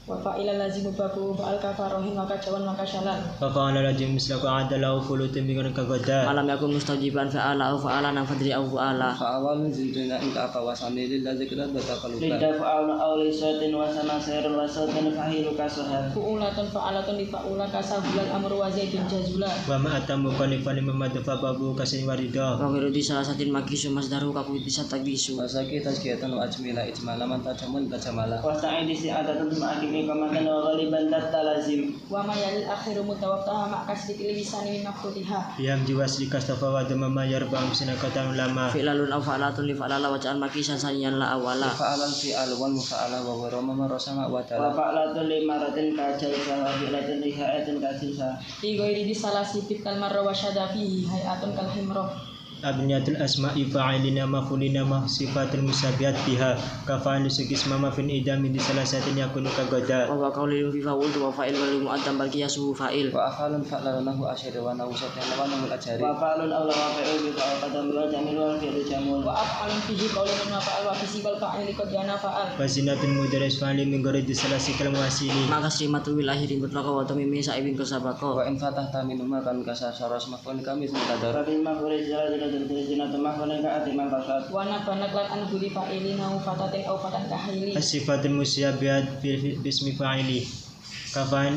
Wa fa'ila lazimu babu fa'al kafarohin wa kajawan wa kasyalan. fa'ala rajim mislaku adalau fulutin bingun kagoda Malam yakun mustajiban fa'ala au fa'ala na fadri au fa'ala. Fa awal zidina in ka wasani lil zikra bataqaluka. Lidah fa'alun aw li sautin wa sama sayrun wa sautin fahilu kasahal. Fu'ulatun fa'alatun li fa'ula kasabulan amru wa zaidun jazula. wa ma atamu qalifan mimma babu kasin warida Wa ghairu disalasatin makisu masdaru ka kuitisat tabisu. Wasaki tazkiyatan wa ajmila ijmala man tajamun tajamala. Wa sa'idi si'adatan ma'akim ikamatan wa ghaliban tatalazim. Wa ma yalil akhiru mutawaqqaha ma kasdikil lisani min mafrudiha. yam jiwas likastafa wa damama yarba'um sinakatan ulama Fi'lalun aw fa'alatun li fa'lala wa ja'al makisan saniyan la awala. Fa'alan fi al-wal mufa'ala wa gharama marasama wa Wa ta'ala. fa'alatun li maratin ka jalsa wa fi'latun li ha'atin ka jilsa. Fi ghairi disalasi bitkal marra wa syada fihi hay'atun kal himrah. abniyatul asma'i fa'ilina mafulina sifatul musabihat biha kafa'al sugis mama fin idami di salah satunya yakunu kagoda Wa qaulil fi fa'ul wa fa'il wal mu'addam bal qiyasu fa'il. Wa afalan fa'lalahu asyadu wa nawsatan wa nawul ajari. Wa fa'alun aw la fa'il bi qadam wa jamil wa fi'lu jamul. Wa af'alun fihi qaulun wa fa'al wa fisi wal fa'il qad yana fa'al. wasinatul mudaris fa'ali min ghairi di salah sikal wasili Maka srimatul wil akhirin mutlaka wa tamimi sa'ibin kasabako. Wa in fatahta minuma kan kasasara maf'ul kami mutadar. Rabbil mahfuri jinatu mahfuri ka atimah fasad. Wa nabanak lan an budi fa'ilina fatatin aw fatan kahili. as-sifatul musabihat bismi fa'ili kafa'al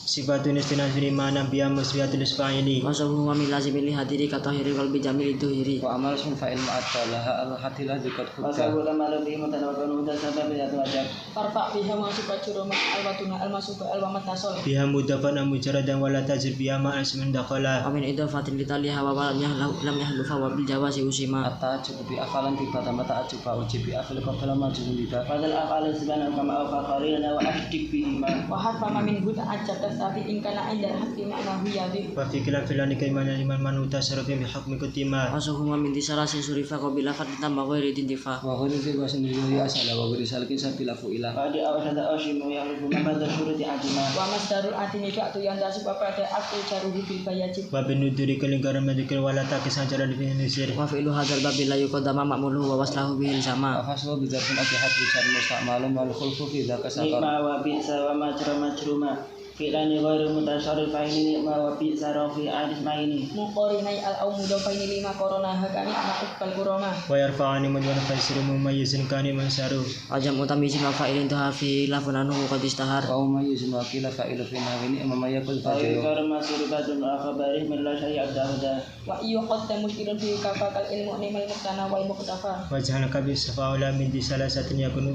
sifatun istinan fi mana biya musbihatul fa'ili Wasahu wa min lazimin li hadiri ka tahiri qalbi jamil duhiri. Wa amal sun fa'il ma'atalaha al-hatilah zikat hukka. Wasahu lama lebih mutanawakan mudah sabab bidat wajab. Farfa biha wa sifatu ma al watuna al masufa al wa matasol. biha mudafan mujaradan wala tajir biha ma asmin dakhala Amin idafatin litaliha wa lam yahlufa wa bil jawasi usima. At-ta'ajjub bi afalan tiba tambah ta'ajjub fa ujib bi afal qabla majnun liba. Fadal af'al subhanahu kama afaqarina wa ashdik bihima. Wa harfa ma min huda ajab tapi in kana inda haqqi ma'nahu yadhi. wa fi khilafilani kaiman liman manuta sarafi bi hukmi kutima Wasahu wa min disalasin surifa qabila fatin tambah ghairi dintifa. Wa ghairu zikra sendiri asala wa ghairu salkin sabila fu'ila. Fadi awasada awshimu ya'rifu ma badal syuruti atimah. Wa masdarul atini ka'tu yang dasib apa ada aku jaruhu bil bayajib. wa binuduri kelingkaran madikir wala takisan cara di finisir Wa fi'lu hadzal babi la yuqaddama ma'muluhu wa waslahu bihi sama. Wa faslu bi dzarfin akihat bi syar musta'malun wal khulfu fi dzaka satar. Nikma wa bi'sa wa majruma. Fi'lani ghairu mutasarrifaini nikma wa bi'sa rafi adismaini. Muqorinai al-au mudafaini lima korona hakani anak ukbal kuroma. wa yarfa'ani man wa faisiru mumayyizin kani mansaru Ajam utamizin wa fa'ilin tuhafi lafunanu qad istahar. Wa umayyizun wa qila fa'ilu fi nahwini amma yakul Fa'i fadilu. karma suribatun wa khabarih min la syai'a abdahuda. Wa iyo qaddamu ilun fi kafakal ilmu nimal muqtana wal muqtafa. wajhal kabis faula min di salah satunya yakunu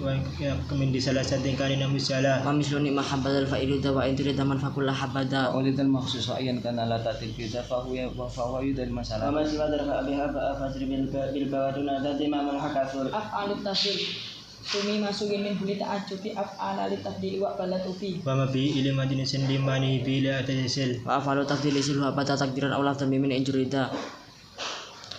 min di salah satunya kani namusala Wa mislu nikma habadal fa'ilu dawa intu daman fakullah habada. Qawlidan makhsus wa ayyan kana la tatil fi fa huwa yudal Wa masalah. ma siwa darfa biha fa fasri bil bawaduna tadi mamul hakasul. Af'alut tasdil. Sumi masukin min huli ta'ajubi af'ala li tafdili wa balatu fi. wa ma bi ilmu majnisin limani bi la atasil Wa afalu tafdili silhu abada takdiran aw lafdan min injurida.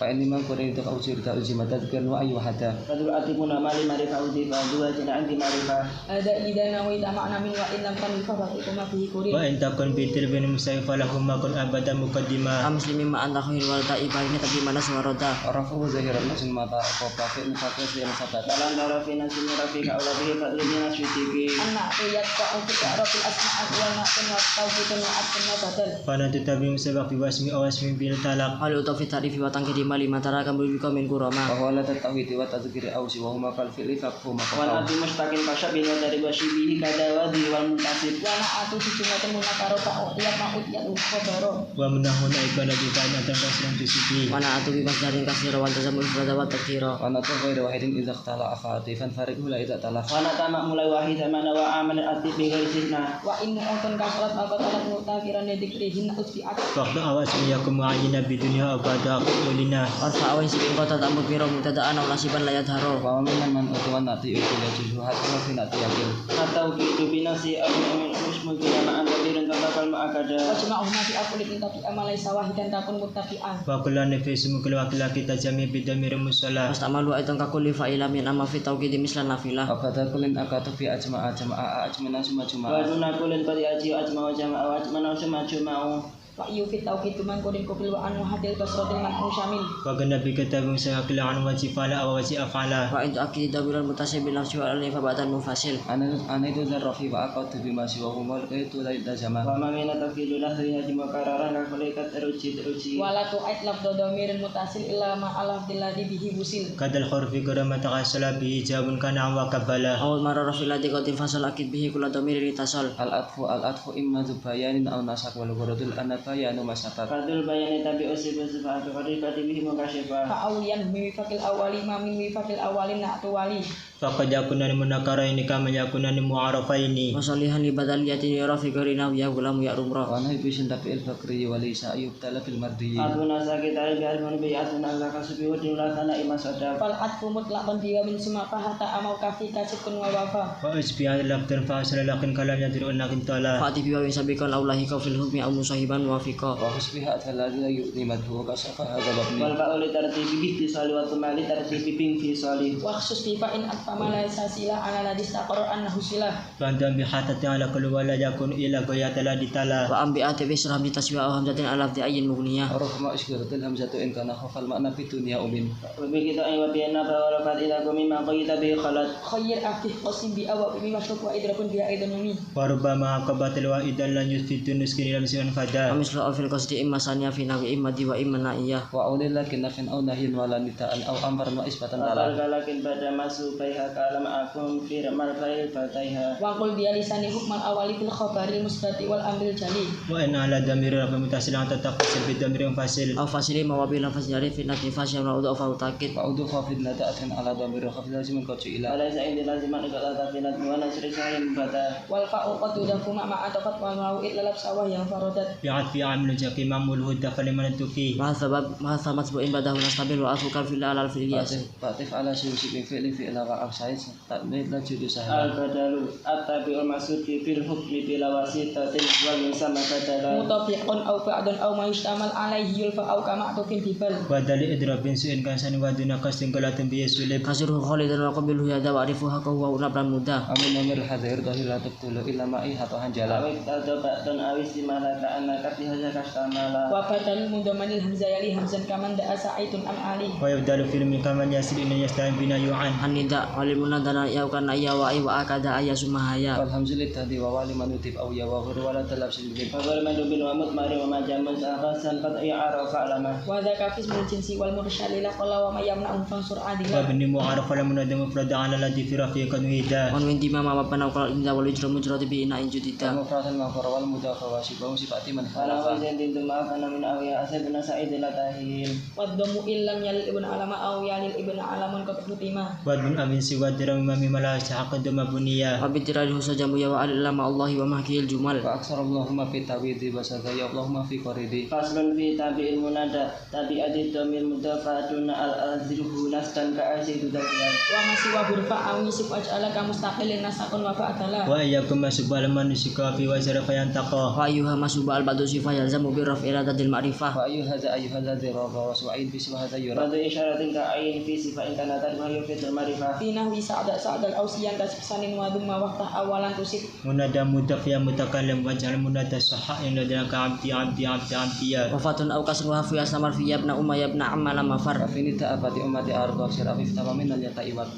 فإني ما كنت أوصيك ألزم تذكر وأي وحدا Fadul atibuna mali marifa udifa dua jina anti marifa. Ada idana wa ida makna min wa illam tanifa baqikum ma fihi kurin. Wa in takun bitil bin musayfa lahum ma kun abada muqaddima. Muslimin ma anta khil wal ta'ibaini tapi mana suarada. ورفعه ظاهرا نفس المطاع وفاقه مفاقه yang sabat Dalam darafina sini rafika ulabihi fadlina syutibi. Anak ayat ta'u fi arafil asma'at wal na'tun wa tawfitun wa atun wa badal. Fana tutabi musabaq fi wasmi aw wasmi bil talaq. Hal utafi tarifi wa tangkidi mali matara kan berubah min kurama. وهو لا تتوحيد وتذكر أو سواهما فالفعل فقهما Wan فقهما ati mustaqil kasyabin wa dari wasyibihi kadawadi wal muntasib. Wa na'atu sujumatan munakaro ta'u iyat ma'ud iyat ukhabaro. Wa menahun aikana bi fa'atan kasran tusibi. Wana atu bi masdarin kasira wal tazammul ifrada wa takthira. ونطق غير واحد إذا اختلع فاطفا فارقه لا إذا تلف Wana tamak mulai wahid mana wa amal atib bi ghairi sihna. Wa in mu'utun kasrat abatalat mu'takiran yadikrihin usbi'at. Faqda awasmi yakum ma'ayina bi dunya abada qulina. Arfa awan sibin kota tamu piro mutadaan aw nasiban layat haro. ومن من أتوان نأتي إلى جهات وفي نأتي يقين Atau gitu binasi amin musmul bila ma'an wadirun tantakal ma'akada. Wa jama'uhuma fi aqulit tapi amalai sawahidan takun muttafi'an. Wa kullu nafsin kullu laki tajami bi damir musalla. Mustamalu aitan kakuli fa'ila min amma fi tauqidi mislan nafilah. وقد كل أكاد في أجمع أجمع سما Wa جمع duna kulin pati aji ajma wa jama'a wa ajma cuma Wa yu fi tauqid man kurin kupil wa anu hadil basratil man syamil. Wa ganna bi kitabun sayaqila an wajifala aw wasi afala. Wa in akid dabiran mutasib bil nafsi wa alif ba'dan mufasil. أنا إذا ذرفي وأقعد بما سواه لقيت لا يتجمع Wa ma mina tafilu lahri haji makararan ka kulikat teruji. Wa la tu'id lafdhu dhamirin mutasil illa ma alaf dilladhi bihi wusil. Kadal khurfi karama takasala bihi jawabun kana wa kabala. Awal marra rafilati qatin fasal akid bihi kula dhamir litasal. الأطف إما ذو بيان أو نسق والغرض البيان مسقط Fadul bayani tabi usib sifatu qadifati bihi mukasyifa. Fa'awiyan min wifaqil awali ma min wifaqil awalin na'tu wali. Faqad yakunani munakaraini kama yakunani mu'arafaini. Masalihan li badaliyatin yara fi qarina ya gulam ya rumra. وأنا بيشن تبي الفقري وليس يبتلى في المردي Atuna sakit ari bi arman bi atuna Allah kasubi wa dinula kana imasada. Fal atfu mutlaqan biwa min suma fahata amau kafi kasibun wa wafa. Wa usbiha lafdan fa asala lakin kalam yadru annakin tala. Fati bi wa sabiqan aulahi ka fil hukmi aw musahiban muwafiqa. وحسبها الذي يؤذي مدهو وكشفها هذا Wal بابني ba'u li tartibi bi tisali wa tumali tartibi bin fi salih. Wa khusus fi fa'in atfamala sasila ala ladis taqarru annahu silah. Fandam bihatati ala kulli wala yakun ila ghayatala ditala. Wa ambi ati bi sirah bi taswi aw hamzatin alaf di ayyin mughniyah. وربما أشكرت الهمزة إن كان خف المعنى في الدنيا أمين Wa bi kita ay wa bi anna fa wa rafat ila kumi ma qayita bi khalat. Khayyir aktif qasim bi awa bi mashruk wa idrakun bi aidan yumi. Wa rubbama qabatil wa idan lan yusfitu nuskini lam siwan fada. Amisra fil qasdi imma sanya fi nawi imma di wa imma naiyah. وأولي لكن نفن أو نهي ولا نداء أو أمر وإثباتا Atal تلا kalakin pada masu baiha kalam akum fi ramal fail fataiha. Wa qul bi lisani hukmal awali fil khabari musbati wal amril jali. Wa in ala damir rafa mutasilan tataqasil bi damir fasil. Aw fasili ma wa bi lafaz jari fi natifas yang ra'udu fa utakid. فأودو خافض نداءة على ضمير خافض لازم كوتش إلى Alaysa indi laziman ikut atafinat wa nasri sahim bata. Wal fa'u qad tudafu ma atafat wal mau'id lalab sawah yang faradat. Bi'atfi amil jaqi mamul hudda faliman tuki. Ma sabab ma samat bu ibadah nastabil wa afukan fil alal fil iyas. فاطف على سوسي بفعل فعل وعب سعيد تأمين لا جد Al سهل badalu at-tabi'ul maksud fi fil hukmi bila wasitatin wal musamma badala. Mutafiqun aw ba'dun aw ma yustamal alaihi yulfa aw kama atufin bibal. Wa dali idrabin su'in kansani wa duna qasdin qalatun bi yasulib. Kasirhu khalidan wa qabilhu yada wa arifu haqahu wa unabran mudah. أمين نمر حذير ظهير لا تقتل إلا ما إيه هطوها جلا Awik tadabatan awis dimalaka anaka tihaja kastamala. Wa badal mundamanil hamzayali hamzan kaman da'a sa'idun am ali. Wa yabdalu fil min kaman yasil inna yasta'in bina yu'an. Anida walil munadana yaukan ayya wa ay wa akada ayya sumahaya. والهمز للتهدي ووالي من يتب أو يوغر ولا تلبس الجب Fagol madu bil wa mutmari wa majamun sa'asan qad i'arafa alama. Wa dzaka fismul jinsi wal mursyali la qala wa ma yamna'u fansur Wa adila. bini mu'araf wala munadam mufrada ala ladhi fi rafiqan wida. Wan winti ma ma panau qala inda wal ijra mujrati bi ina injudita. المفرد المغفر والمضاف وشبه صفات من Ala خالف wajin tintu ma'afana min awiya asabna sa'id latahil. Wa dhammu illam yalil ibn alama aw yalil ibn alaman qad hutima. Wa bin amin siwa dirami mimma la yastahiqqu mabniya وبالتالي سجم يا وعلى الله ومحكي الجمل وأكثر اللهم في التعويض وسدي اللهم في قريدي فصل في تابع المنادى تابعة الضمير مضافة الأذره نفسا كأسيد ذكيان Wa masiwa burfa awisif aj'alaka mustaqilin nasakun wa fa'atala. wa iyyakum masubal manusika fi wazra fayantaqa وأيها مسوب البعض صفة يلزم بالرفع إرادة المعرفة وأيها الذي رضى وسعيد بسوى هذا يرى بعد إشارة كعين في صفة إن كانت تدفع يفيد المعرفة Fi nahwi sa'da al-ausiyan tasibsanin wa dumma waqtah awalan tusib. munada mudaf ya mutakallim waj'al munada sahain ladaka abdiya وفاة أو كسرها في أسلام في ابن أم ابن عم لما فر ففي نداء أمتي أرضى شرف تمام اليتائبات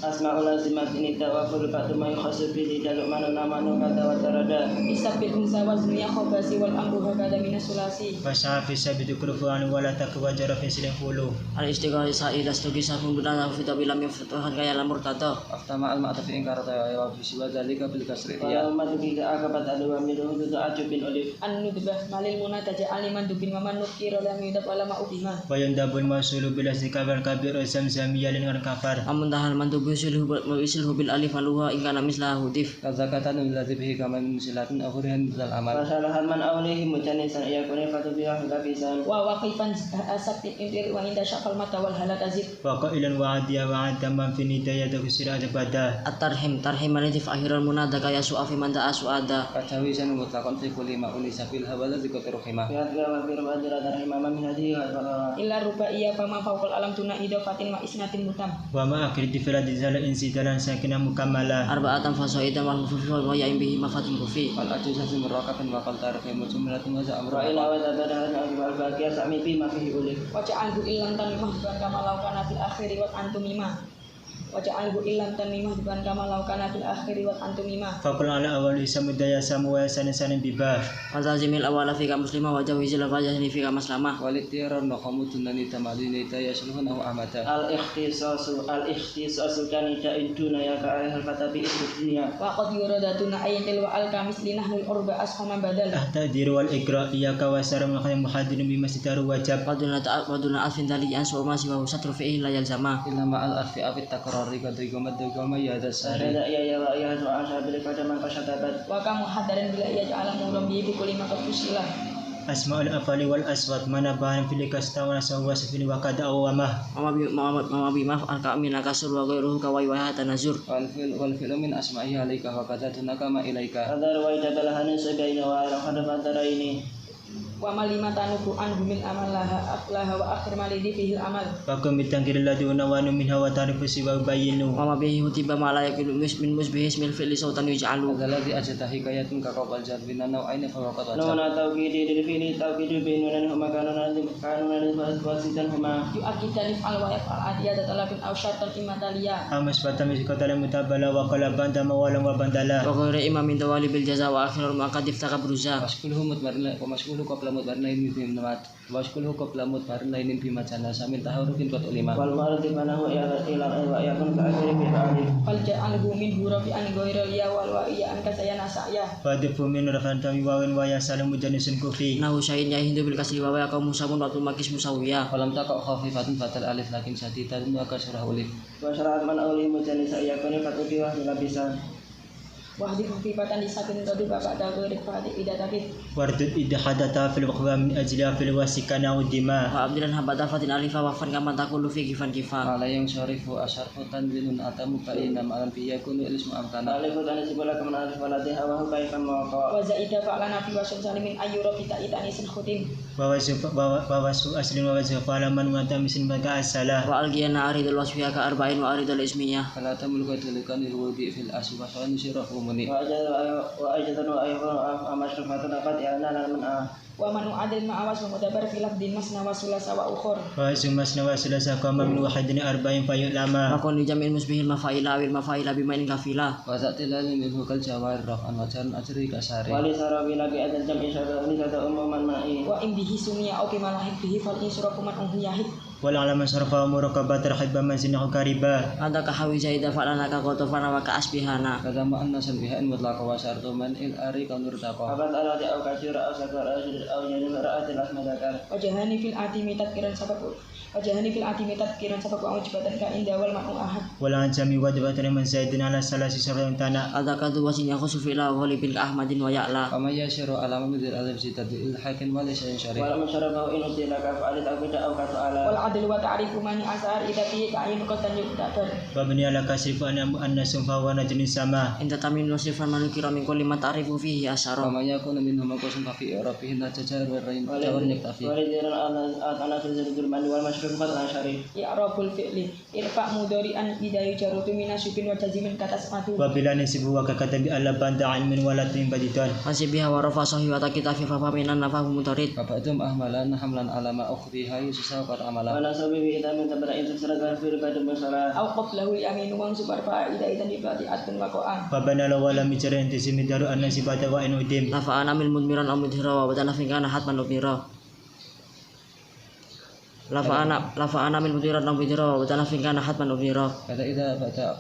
أسماء لازمات نداء وكل بعد ما يخص به نداء لقمان نامان كذا وتردى Isabil unsa wazniya khobasi wal amru hakada minas sulasi. fasha fi sabit kulfan wala takwa jara fi silih qulu الاستقرار سائل استقي سافون بنا في طبيل لم يفتح كيا المرتضى أفتمع المعطف إن كارت وفي سوى ذلك بالكسر يا أمة بك أكبت أدوى من رهد تعجب ألف An-nudbah malil munataja aliman dubin wa man nukira lam yudab ala ma'ubima. wa yandabul masulu bil azkar kabir zamzamiyya lin kafar أمنتهى المندوب يسله بالألف الوها إن كان مثله هدف كذاك الذي به كما من سلات أخرين من العمل فصالح من أوليه مجنسا يكون فتبيع لبسا Wa waqifan asakti intir wa inda syafal mata wal halakazir. wa qailan wa adiya wa tamam fi nidayati kusira bada الترحم ترحم الذي في آخر المنادى كيا سوء في من دعا سؤادا كجاوزا مطلقا في كل ما أنيس في الهوى الذي قد رحمه في هذا وفي ربادر ترحم من هذه Illa rubaiyya fama fawqal alam tuna idafatin wa isnatin mutam. wa ma akhir di firad zala insidalan sakinah mukammala أربعة فصائدا والمفوف والويا به مفاتن كفي والأجوزة مركب وقال تعرف مجملة وزا أمر وإلى وتبدأ الباقي سامي فيما فيه أولي Wa ja'alhu illan tanimah bukan kama laukana fil akhiri wa antumima. Wa ja'alhu illan tanimah bukan kama laukana fil akhiri wa antumima. faqul ala awal isam daya samu wa sanan bibah فلازم الأول فيك مسلمة وجوز الفاجر فيك مسلمة والاختيار النقم تنني تمالين يشلهن أو أمتا الاختصاص كان دون يا كأهل الفتى الدنيا Wa qad yuradatuna ayatil wa al-kamis linahnul urba ashama badal. tahdir wal ikra iyaka wa saram muhadir bi masdar wajab ودون ألف ذلك أنسوا ما سواه ستر فيه لا يلزما إلا مع الألف أبي التكرار قد يقوم يهدى الساري يا أشهد بالكتاب من كشتبت Wa kamu hadarin bila ia ja'ala murambi bi kulli ma qad asmaul afali wal aswat mana bahan fil kastawan sawwa sifil wa qad awamah mama bima al-kamil kasur wa ghairuhu kawai wa tanazur والفعل من أسمائه عليك وكذا تنكما إليك هذا رواية بلهن سبعين وعلى خدمة تريني Wa malima tanuku anhu min amal laha wa akhir malidi fihi amal. Fakum bitangkir laduna wa min hawa tarifu siwa bayinu وما به هتب ما لا يكل من مشبه اسم الفعل صوتا يجعل هذا الذي أجد حكاية كقول جاد بين النوعين فوقد نون وجب توكيد للفعل توكيد بينهما كانوا واسطا Yu'akidani fa'al wa yaf'al adiyata talabin aw syartan imataliya. amas batam sikotala mutabala wa qala banda mawalan wa bandala وغير إمام من دوالي بالجزاء وآخر المعقد افتقى بروزا واشكله متبرنا ومشكله قبل متبرنين في النمات واشكله قبل متبرنين في مجانا سامين تحرك قد علما والمعرض منه إلى ويكون كأخير في بعضه Fal ja'alhu min hurafi an ghairil ya wal wa iya an kasayana sa'ya. fadifu min rafan tami wawin wa yasalam mujanisun kufi إنه شيء يهند بالكسر وهو قوم مساوون وقت مكس مساوية ولم تقع خفيفة فتل ألف لكن شديدة وكسرها ألف وشرعت من أولي مجانس يكون فتوكي وحي لبسان Wahdi khufifatan disakin tadi bapak dah ghairi fa'ati idataki. wardud idhadata fil waqwa min ajliha fil wasikana udima وعبدالله هبدا فتن ألفا وفن كما تقول في كفان كفا على yang syarifu asyarfu tanzilun atamu ta'ina ma'alam fi yakunu ilismu amkana ألف تنسب لك من ألف ولدها وهو كيفا موقع Wa zaida fa'lana fi wasun salimin ayyura kita itani sin khutim. wawasu aslin wawasu falaman wa tamisin baka asalah وألقينا أريد الوصفية كأربعين وأريد الإسمية فلا تملك تلقان الوضيء في الأسف وشأن شرف مني وأجد وأيضا مشرفة قد إعلان من Wa man u'adil ma'awas wa mudabar fi lafdin masna wa sulasa wa ukhur. wawasu masna wa sulasa qama min wahidin arba'in fayulama وكون لجمع المشبه المفاعل أو المفاعل بما إن كفيلا وذات لازم منه كالجوار رفعا وجرا أجري كساري ولسر بلا بأد الجمع شهد عموما معي Wa in bihi sumiya au bima lahik bihi fal insuraku man yahid. والعلم صرفا ومراقبة رحب منزلنا قريبا Ada kahawi zaida fa'lana ka qotofana wa ka asbihana. Kata ma'anna sanbihan mutlaka wa syartu man il ari kanur taqa. Abad ala au kasira au sakar au jadi ra'atil asmadakar. Wajahani fil atimi tadkiran sabab wa ujbatan ka inda wal ma'u ahad. والعنجم وجبة من زيد على ثلاث سرع تنا Ada kadu wasin yakhusu fi'la wa ghalibin ka Ahmadin wa ya'la. Kama yashiru alama midil adab sitadil hakin wa laysa yanshari. Wala musyarafa in utila ka fa'alit au bida au ka su'ala. Wal adl wa ta'rifu mani asar idati ka ayin qatan yuqtabar. وابني على كشف أن سنفا ونجن السماء Inta tamin wasifan manukira min kulli ma ta'rifu fihi asyara. Kama yakuna minhum maqsum fa fi rafihin tajar wa rain jawar yaktafi. Walidiran ana fil zul mani wal masyruq qad asyari. I'rabul fi'li irfa mudari'an idayu jarutu minasubin wa jazimin katasmatu. وبلا نسب وككتب ألا بند علم ولا تنبدتان Hasibiha wa rafa sahi wa takitafi fa faminan nafahu mutarid. Bapatum ahmalan hamlan alama ukhtiha yusisa qad amala. Wala sabi bi itamin tabara in surat ghafir pada masalah. Au qablahu aminu wa subar fa'ida idan ibadi atun wa qa'an. فبنى له ولم يجر انتسم دار أن سبات وإن أديم Nafa'ana min mudmiran aw mudhira wa badana fi kana hatman ubira. Lafa'ana min mudmiran aw mudhira wa badana fi kana hatman ubira. Kata idza bata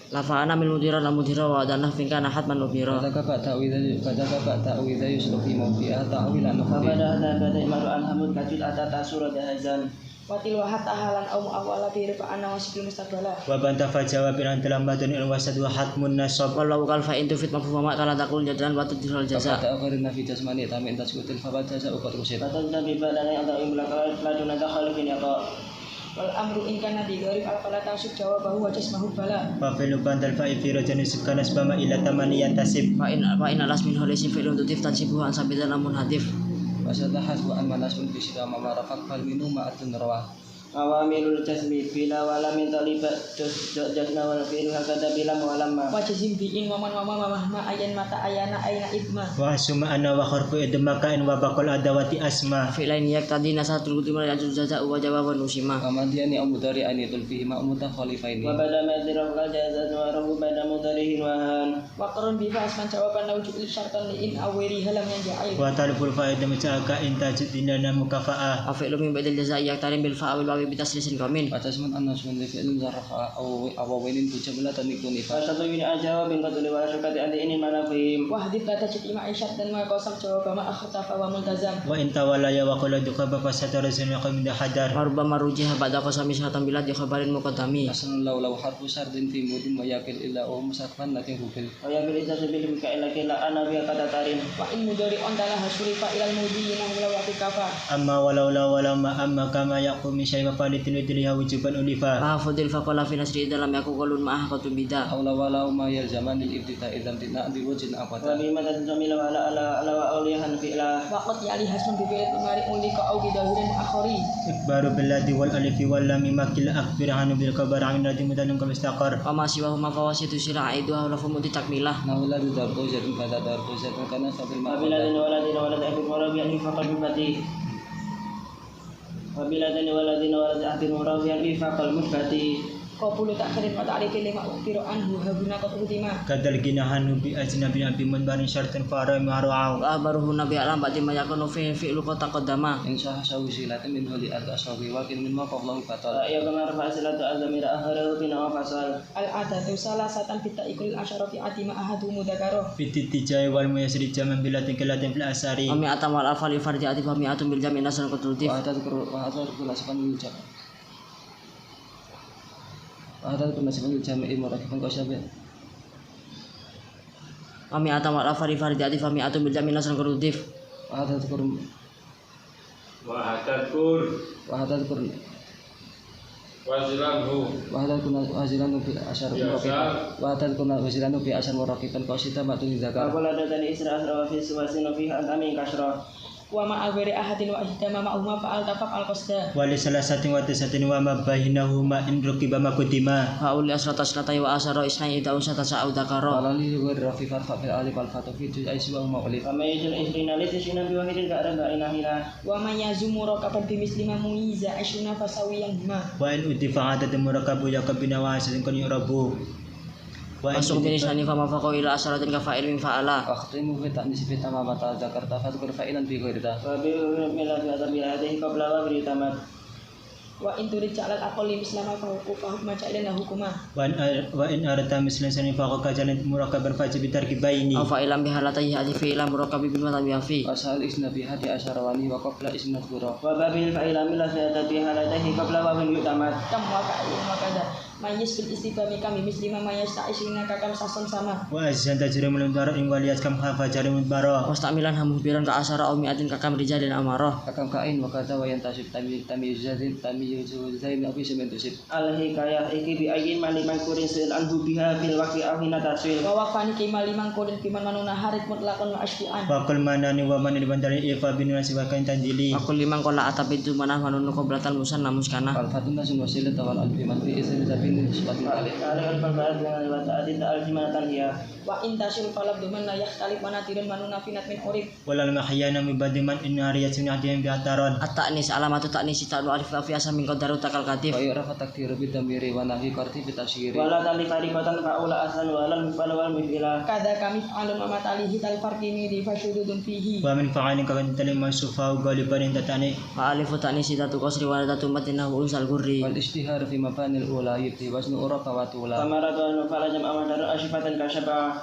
Lafa'ana min mudmiran aw mudhira wa badana fi kana hatman ubira. kata ta'widha yuslu fi mawdi'a ta'wilan ukhti. Hada kata imaru alhamud kajil atata surat hazan. Watil wa hatta halan au mu'awwala bi rifa'ana wa sikil mustaqbala. وبنت فجواب أن تلمدن الوسط وحتم النصب Wallahu kal fa in tufit mafhum ma kala taqul jadran wa tudhirul jaza. Kata akharina fi jasmani tamin taskutil fa jaza uqat rusid. Kata nabi badana yang tak imlak laduna takhalifin yaqa. Wal amru in kana di gharib al fala tasub jawabahu wa jasmahu bala. وفعل بنت الفاء في رجل سكان أسبما إلى ثمانية تسب Fa in alas min halisin fi'lun tutif tansibuhu an sabidan amun hadif. Wasatahat wa amanasun fi sidama marafaq fal minum ma'atun rawah. Awamilul jasmi bila wala min talibat jasna wal fi'il hakada bila mu'alamma. Wa jazim bi in wa man wa ma ayan mata ayana aina idma. وحسم أنا وخرف إدمك إن وبقل أدوات أسماء Fi'lain yaktadi nasatul kutimah yajuz jaza wa jawaban usima. Kamadiani amudari anitul fihi ma'muta khalifaini. Wa bada madzirah la jazat wa rabu bada mudarihin wahan. Wa qarun bi fa'as man jawaban law ju'il syartan li in awiri halam yang ja'il. وطالب الفائدة متأكا إن تجد لنا مكافأة Afi'lu min ba'dil jazai yaktarim bil fa'awil wawi bitaslisin kamin. Atasman annasun li fi'lin zarrafa awawinin bujamlatan ikunifa. Satu ini aja bin qadli wa syakati andi ini manafim. Wa hadith la tajid ma'isyat dan ma qasam jawab ma akhtafa wa multazam. وإن تولى وقل دخب فسترزن يقوم من حدار Marubba marujiha ba'da qasami syatan bilad di khabarin muqaddami. Asan law harfu sardin fi mudin wa yakil illa musakfan lakin hubil. Wa ya bil itasabil bika ila kila ana bi kata tarin. Wa in mudari on tala hasurifa ilal mudiyina wala wa kafa. أما ولو لا ولا ما أما كما يقوم من شيء فالت ندريها وجوبا ألفا Mahfudil faqala fi nasri dalam yaku qalun ma'ah qatu bida. Aula walau ma yalzaman lil ibtida idzam tina di wajin Wa abada. bi madad zamila wa ala wa awliyahan fi'la. Wa qad yali hasmun bi fi'il mari ulika au bi dahirin akhari. إكبار بالله والألف واللام مكل أخبر عنه بالكبر عن الذي مدن كمستقر Wa ma siwa huma fawasitu sira'idu wa lafu mudi takmilah. Naula di darbu jadun pada darbu jadun kana fabil Wa biladin ma'abada. waladin walad akhir murabiyan ifaqal mubati. Wa biladin waladin walad akhir murabiyan ifaqal mubati. Qabulu ta'khirin wa ta'rifin lima ukhbiru anhu habuna qad udima. كذل جناحه بأجنبي أبي منبر شرط فارم معروعه Wa abaruhu nabi alam ba'di ma yakunu fi fi'lu qad taqaddama. Insya sawisilatan min huli al-asawi wa kin min ma qablahu fatal. Ya kama rafa silatu azamira akhirahu bina wa fasal. Al-adatu salasatan fi ta'ikul asyarafi atima ahadu mudakaro. بالتجاه والميسر جمع بلا تكلات في الأساري Wa mi'atan wal alfa li farji'ati fa mi'atun bil jam'i nasran qatudif. Wa hatta kunasiban lil jam'. Wa hatta kunasiban lil jami'i murakifan qasabi. Wa mi'atan wal alfa li farji'ati fa mi'atun bil jam'i nasran qatudif. Wa hatta kun Wahadakur wa hatta kun wazilanhu wa hatta kun wazilan fi asyar murakiban. Wa hatta kun wazilan fi asyar murakiban qasita matun zakar. Aku lada tadi isra asra wa fi suwasin fi amin kasra. Wa ma'awiri ahadin wa ihdama ma'uma fa'al tafaq al-qasda. ولثلاثة وتسعة وما بينهما إن ركب ما قدما Fa uli asrata asratai wa asara isnai ida usata sa'u dakaro. Qala li wa rafi farfa fil alif al fatu fi juz'i wa maqlif. Kama yajul isrina li tisina bi wahidin ka arba inahila. Wa man yazumu rakaban bi mislima muiza ashuna fasawiyan huma. وإن أضيف عدد مركب يقب بنواس كن يرب وإن Masuk jenis أضيف nani fa mafaqo ila asaratin ka fa'il min fa'ala. Akhtimu fi ta'nis fi tamamata zakarta fadhkur fa'ilan bi ghairita. Wa bi mila fi adabi hadhihi qabla wa bi tamat. Wa in turid ja'alal aqalli mislama fa hukma ja'ilna hukuma. wa in arata mislan sani faqad kajalan murakaban faji bitarki baini Aw fa'ilam bihalatayhi hadi fi'lam murakabi bil matabi fi. Wasal isna bi hadi asyarawani wa qabla isna dzura. Wa babil fa'ilam la sayatati halatayhi qabla wa min yu'tamad. Kam wa ka'in wa kada. Mayis bil istifami kami mislima mayas ta'isina kakam sason sama. wa azan tajri mulantara ing waliyat kam khafa jari mutbaro Wastamilan hamuhbiran ka asara aw mi'atin kakam rijalin amarah. Akam kain wa kadza wa yantasib tamyizin zain abi sementusib. Al hikayah iki bi ayyin maliman kurin sil anhu biha fil waqi aw hina taswil. Wa waqfani kimaliman kulin kiman manuna harit mutlaqan wa asfi'an. wa kul manani wa man dibandari ifa bin nasibakan tanjili Aku limang kola atabitu manah manunu qoblatan musanna muskana. Al fatuna sun wasilat wal alfi man fi isri zabin nisbatin alif. Wa in tasil falab duman la yakhtalif manatirun manuna finat min urib. walal mahyana min badiman in ariyat min hadiyam bi ataron At-ta'nis alamatu ta'nis ta'nu alif fi asam min qadaru takal katif. Wa yura takdiru bi damiri wa nahi qarti bi tasyiri. Wala tali farikatan fa'ula aslan walal mifal wal mifila. Kada kami fa'alun wa matalihi tal farqini di fasyududun fihi. wa min fa'alin ka kan talim masufa galiban tatani Fa alifu ta'nis tatu qasri wa tatu matina unsal gurri. Wal istihar fi mabanil ula yibti wasnu urafa wa tula. Kamaratu fala jam amadar asifatan kasyaba.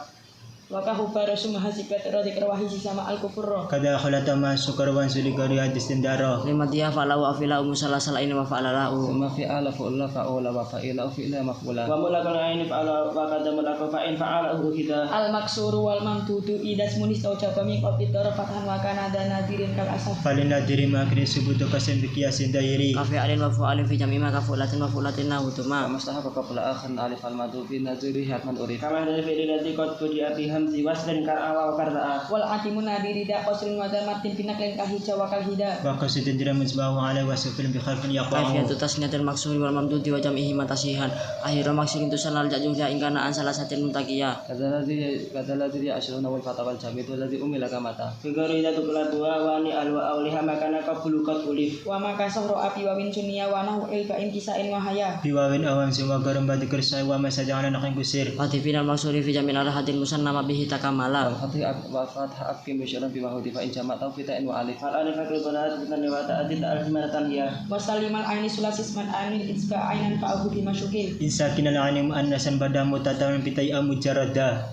Wa kahubara sumahasibat radik rawahi sama al kufur. kada khalata ma sukarwan suligari hadis tendaro Lima dia fa'ala wa afila umusala salain wa fa'ala lahu. Suma fi'ala fa'ula fa'ula wa fa'ila fi'la maf'ula. Wa mulakal aini fa'ala wa qadam mulaka fa'in fa'ala uhida. Al maksuru wal mamdudu idas munis taucapa min qabli tarafatan wa kana nadirin kal asaf. falina diri makri subutu kasen bikiasin dairi Kafi alin wa fu'alin fi jam'i ma kafulatin wa fu'latin nahu tuma. Mustahab qabla akhir alif al madu fi naziri hatman urif. Kama dari fi'li ladzi qad fuji'a bi hamzi waslan kal awa wa karda'a. Wal atimun nadiri da qasrin wa damatin pinaklin kahija wa kal hida. wa qasidin dira musbahu ala wasfil bi kharfin yaqa'u Kaifiyatu tasniyatil maksuri wal mamdudi wa jam'ihi matasihan. Akhirul maksuri itu sanal jajuhla ingkana an salah satin mutakiyah. Kadzaladziri asyruna wal fatawal jamid walladzi umila kamata. Figari datu keladua wa ni alwa awliha makana qablu qad ulif. Wa maka sahro api wa min sunia wa nahu ilka inkisain wa haya. biwawin awam semua garam badi kersai wa masajana nakin kusir Fatifin al-maksuri fi jam'il arahatil musannama bihi takamala. Wal fatha abki musyaran bi mahudi fa in jama' tau fitain wa alif. Al alif akil banat bitan wa ta'ati ta'al himanatan hiya. Wa salimal aini sulasis man anil itsba ainan fa abu bima syukil. insakin al-anim annasan badah mutataman bitai'a mujarrada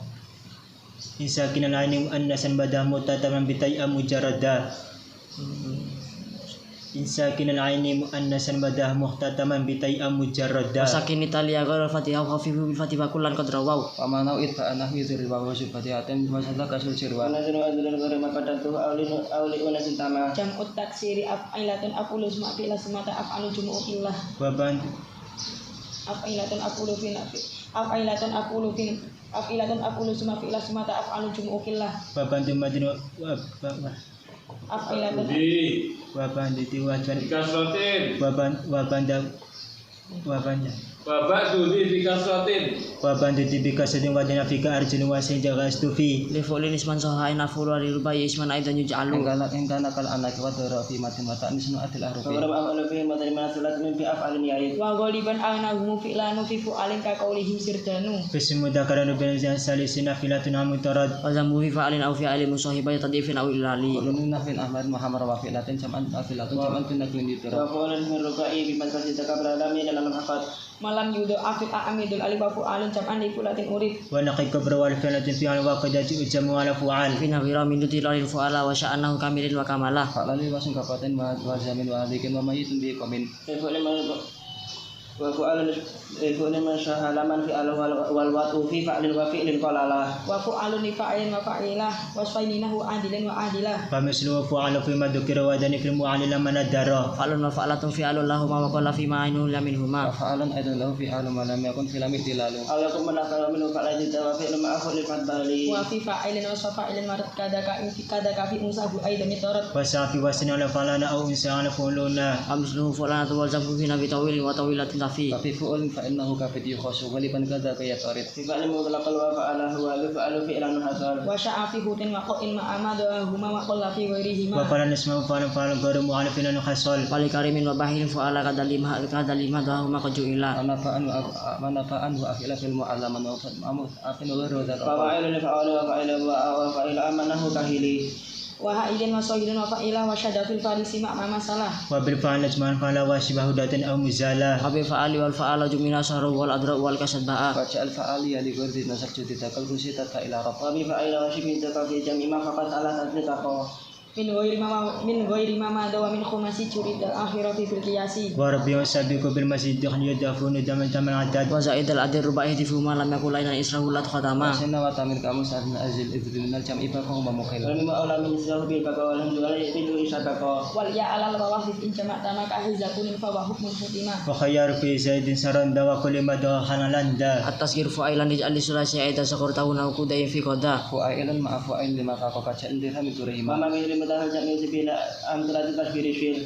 insakin al-anim annasan badah mutataman bitai'a mujarrada insakin al-anim annasan badah muhtataman bitai'a mujarrada Wasakin Italia ghairu fatihah wa khafifu bil fatihah kullan qad rawaw. Wa manau itfa anahwi dzir wa subhatihatin wa sadaka sul sirwa. Wa nazru adlan ghairu maqadatu awli unasin tama. Jam'ut taksiri af'ilatun af'ulu suma fi'la sumata af'alu jumu'u illah. waban Af'ilatun af'ulu fin af'ilatun af'ulu fin af'ilatun af'ulu suma fi'la sumata af'alu jumu'u illah. waban tumadin Af'ilatun waban ditiwajan Dikasrotin waban Babak duli dikasrotin waban ditibika seding wadina fika arjun wasin jaga stufi Li fu'lin isman sahain afulu li rubai isman aidan yuj'alu. Engkana kal anak wa dara fi matin wa ta'nis nu adil ahrufi. Wa afalu fi madari manasulat min fi af'alin yaid. Wa ghaliban anahumu fi'lanu fi fu'alin ka qaulihim sirdanu. Bismuda karanu benzian salisina filatun amutarad Wa zambu fi fa'alin aw fi alin musahibai tadifin aw ilali. Ulun nafin ahmad muhammad wa fi'latin jam'an afilatun jam'an pinaklin Wa ditira. qawlan min rukai bi mansasi takabra lami dalam haqat. Malam yudo afil a'amidul alif wa fu'alun jam'an li fulatin urif. wa naqi kabra wal filatin fi al waqadati ujamu ala fu'al Fi nawira min dutilal fu'ala wa sya'anahu kamilin wa kamalah. Fa'lali wa sungkapatin wa zamin wa hadikin wa mayitun bi qamin. Wa fu'alun man syahalaman fi al wal watu fi fa'lin wa fi'lin qalala. Wa fu'alun li fa'ilin wa fa'ilah wa sfailinahu adilin wa adilah. fa mislu fu'al fi ma dhukira wa dani fil mu'alil man adara Fa'alun wa fa'alatun fi'alun lahu ma wa qala fi ma ainu la Wa minhuma. fa'alan aidan lahu fi'alu ma lam yakun fi lamit dilalu. Aw yakum manakala min fa'lati wa fi'lun ma'aful li fadbali. Wa fi fa'ilin wa fa'ilin marat kadaka fi unsahu aidan mitarat. wa safi wasina la falana au insa ala fuluna Amsluhu fu'lanatu wa zambu fi nabi tawilin wa tawilatin tafi. Tapi fu'ul fa innahu kafid yukhasu waliban kadza kayat arid. Fi fa'lin mutlaqal wa fa'alahu wa fa'alu fi'lan hasal. Wa sya'a fi hutin wa qa'in ma amadu huma wa qalla fi wa ghairihima. qala nisma fa'al garu mu'alifin an khasal Wali karimin wa bahirin fu'ala kadalima dahuma qaju'ila. Manafa'an wa afila fil mu'allaman wa afin wa ghairu dzaka. Fa'ilun fa'alu wa fa'ilu wa fa'il amanahu kahili. wa haidin wa sohidin wa fa'ilah wa syadafil farisi ma'ma masalah wabil fa'al ajman fa'ala wa shibahudatan au muzala Abi fa'ali wal fa'ala jumina syahru wal adra wal kasad ba'a Waja'al fa'ali ya li gurdi nasab judi takal kusi tata ila rab Abi fa'ila wa shibin takal fi jam'i ma faqat ala tadlikako min ghairi mama dawa min khumasi curid al akhirati fil qiyasi wa rabbi wa sabiqu bil masjid yadafunu daman taman adad Wa za'id al adir ruba'i tifuma lam yakul lainan israhu lat khatama Wasena wa tamir kamu sa'adna azil idri minal jam'i bakong mamukil Wa mimma awla min israhu bil baka wa alhamdulillah yaitu isabako wal ya alal bawah in jama' tanaka ahizakun fa wa hukmul hutima wa khayar fi zaidin saranda wa kulli madha hanalanda Atas gir fa'ilan dij'al sulasi aida sakur tahun aku dayin fi qada Fu'ailan ma'afu'ain lima kako kaca'in dirham iturihima Mama min mudahal jam'i sibila amtulati tasbiri fil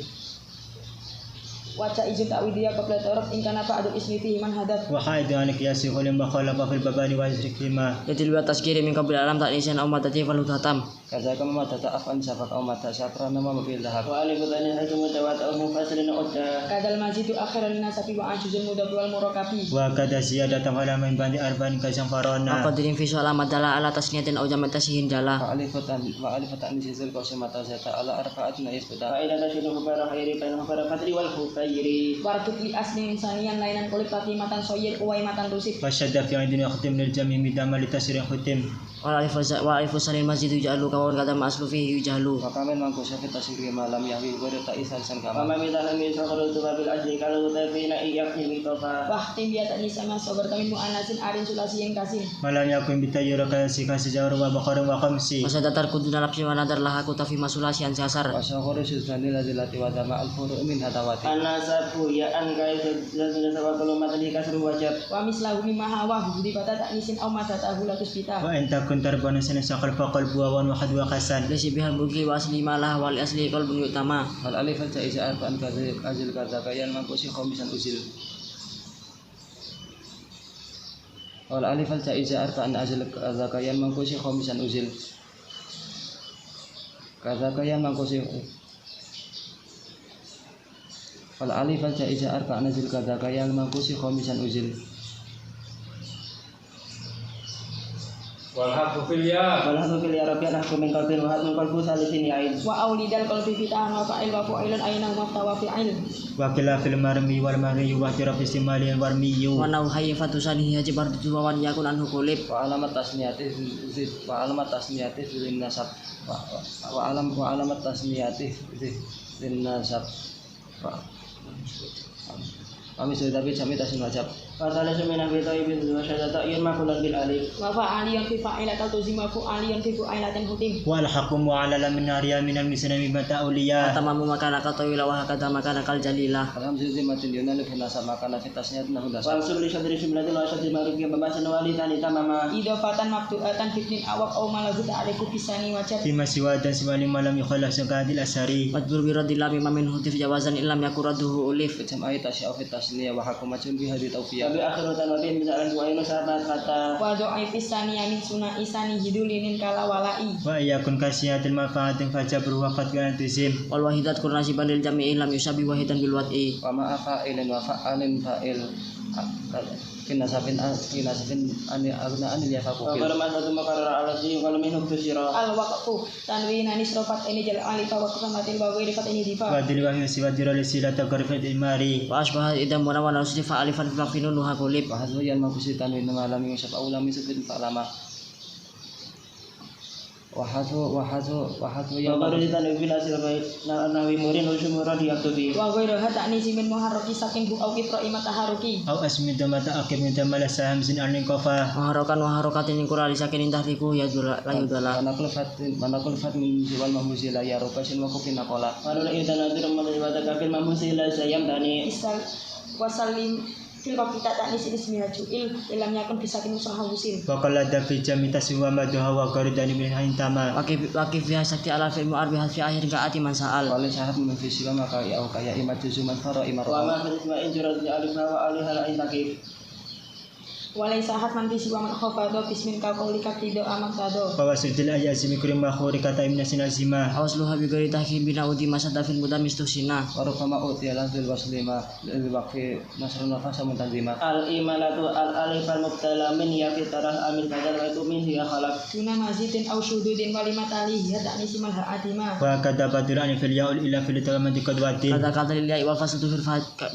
wa ta'izun ta'widiyya qabla tarab in kana ba'du ismi fihi man hadaf wa haidu an qiyasi kulli ma khalaqa fil babani wa zikrima Yatil wa tasgiri min qabla alam ta'nisan aw matati fal hudatam Kaza kama mata ta'afan safak au mata syakra nama mabil dahab Wa alif tani haitu mutawat au mufasilin udda kadal mazidu akhiran nasabi wa anjuzul mudab wal murakabi wa kada ziyadatan ala min bandi arba'in kasam farana Maqadirin fi so'ala madala ala tasniyatin aw jamat tasihin jala Ma'alifatan nisizil kausi mata zata ala arba'atina isbeda Fa'ila tashidu hubara khairi baina hubara fatri wal khufairi wartub li asli insanian lainan kulit matan soyir uwai matan rusif wa shadda fi aidin yakhtim lil jami' midama li tasrih khutim Wa alifu salil masjid yuj'alu kawan kata ma'aslu fihi yuj'alu Makamen mangku syafit tasiri malam yahwi Gode ta'isal san kama Mama minta namin sakarul tubabil ajli kalau tafina iyak mitofa wahtim biya tak sama sobar kami mu'anasin arin sulasi yang kasih malam yakun bitayyura kasi jawr wa baqarun wa khamsi Masa datar kuduna lapsi wa nadar laha kutafi masulasi an sasar Wasyakuri suzani lazilati wa dama al-furu min hatawati Anasabu ya angkai sudah sabab kalau mata dikasih wajib wa mislahu mimma hawa hudi kata tak nisin au mata tahu latus pita wa in takun tarbana sanasaqal faqal buawan wa hadwa qasan Lesi bihal bugi wa asli malah wal asli qalbun yutama Hal alif al-ja'iza arba'an azil kaza kayan mangkusi khomisan uzil Wal alif al-ja'iza arba'an azil kaza kayan mangkusi khomisan uzil Kaza kayan mangkusi Wal alif al-ja'iza arba'an azil kaza kayan mangkusi khomisan uzil Wal hadfu fil ya. Walhatu fil Arabian aku min qalbin wa hatun qalbu salisin yain wa aulidal qalbi fitahan wa fa'il wa fu'ilun ayna maftawa fi'il wa qila fil marmi wal marmi wa tiraf istimali wal warmiyu Wa nau hayy fatusani haji bardu tuwawan yakun anhu kulib Wa alamat tasniyati zin nasab Wa alamat tasniyati zin nasab Kami sudah tapi jami tasin wajab Fasala sumina fi taibin wa syadata iyun makulan bil alif wa fa'aliyan fi fa'ilat atau zima fu'aliyan fi fu'ilatin hutim wal hakum wa ala min ariya min al mislami mata awliya Tamamu makana katawila wa hakata makana kal jalila Alhamdulillah matin yunani fi nasab makana fi tasniyat nahu nasab Wal subli sadri sumlatin wa sadri maghrib ya babasan wali tani tamama idafatan mabdu'atan fitnin awak au malazut alaiku pisani wajab fi masiwa dan simali malam yukhalas kadil asari Majbur biradillah mimma min hutif jawazan illam yakuraduhu ulif Jam'ai tasyaw fi tasniyah wa hakumacun bi hadi tawfiyah Tapi akhirutan wa bin misalan wa inu sahabat kata wa do'ai pisani yamin sunai isani hidulinin kala walai wa iyakun kasiyatil manfaatin fajabru wa qad kana tizim Wal wahidat kurnasiban lil jami'i lam yusabi wahidan bil wad'i Wa ma'afa'ilin wa fa'alin fa'il Kinasabin anil Wa yafakukil qala ma satu makarara ala si qala minhu tusira al waqfu tanwina nisrofat ini jal alifa wa qamatil wa ghairi fat ini difa wa dil wahyu siwadira lisila takarifat imari Wa asbaha idam wa nawana usrifa alifan fi nuha kulib Wa hasbu yan makusi tanwin malam yusaf awlam yusafin fa'lama Wa hasbu yan Wa baru ditanu fil asil bait nawi murin usumura diaktubi wa ghairu hatta nisi min muharraki saking bu au kifra imat taharuki au asmi damata akib min damala saham sin alin qafa wa harokatin kurali sakin indah riku ya jula layu dala Manakul fat min jiwal mahmuzi la ya rukasin wa kufin nakola Walau idza nadir man ibada kafir mamusila sayam dani isal wasalim fil waqita tak nisi ismiha ju'il dalam yakun bisa kini usaha wusil wa qala da fi jami taswa madha wa qaridani min hintama Wakif fiha sakti ala fi mu'arbi fi akhir ka'ati man sa'al Wali syahat memfisiwa maka ya kaya imat juzuman faro imar Wa ma hadis ma injurat di alif wa alih ala intakif Walaysa hatman fi siwa man khafadha bismin ka qaulika qida aman tado. Fawasudil ayazimi kurim makhuri kata imnasin azima. Awasluha bi ghairi tahkim bina udi masadafil mudamistusina. Warufama utiyalah bil waslima lil waqfi nasrun nafasa muntazima. Al-imalatu al-alif al-mubtala min ya fitarah amil badal wa itu min hiya khalaq. Tuna mazidin aw syududin walimat alihi ta'ni simal ha'atima. Wa kada badul an fil yaul ila fil talamati qadwatin. Kata-kata lil ya'i wal fasl tu fil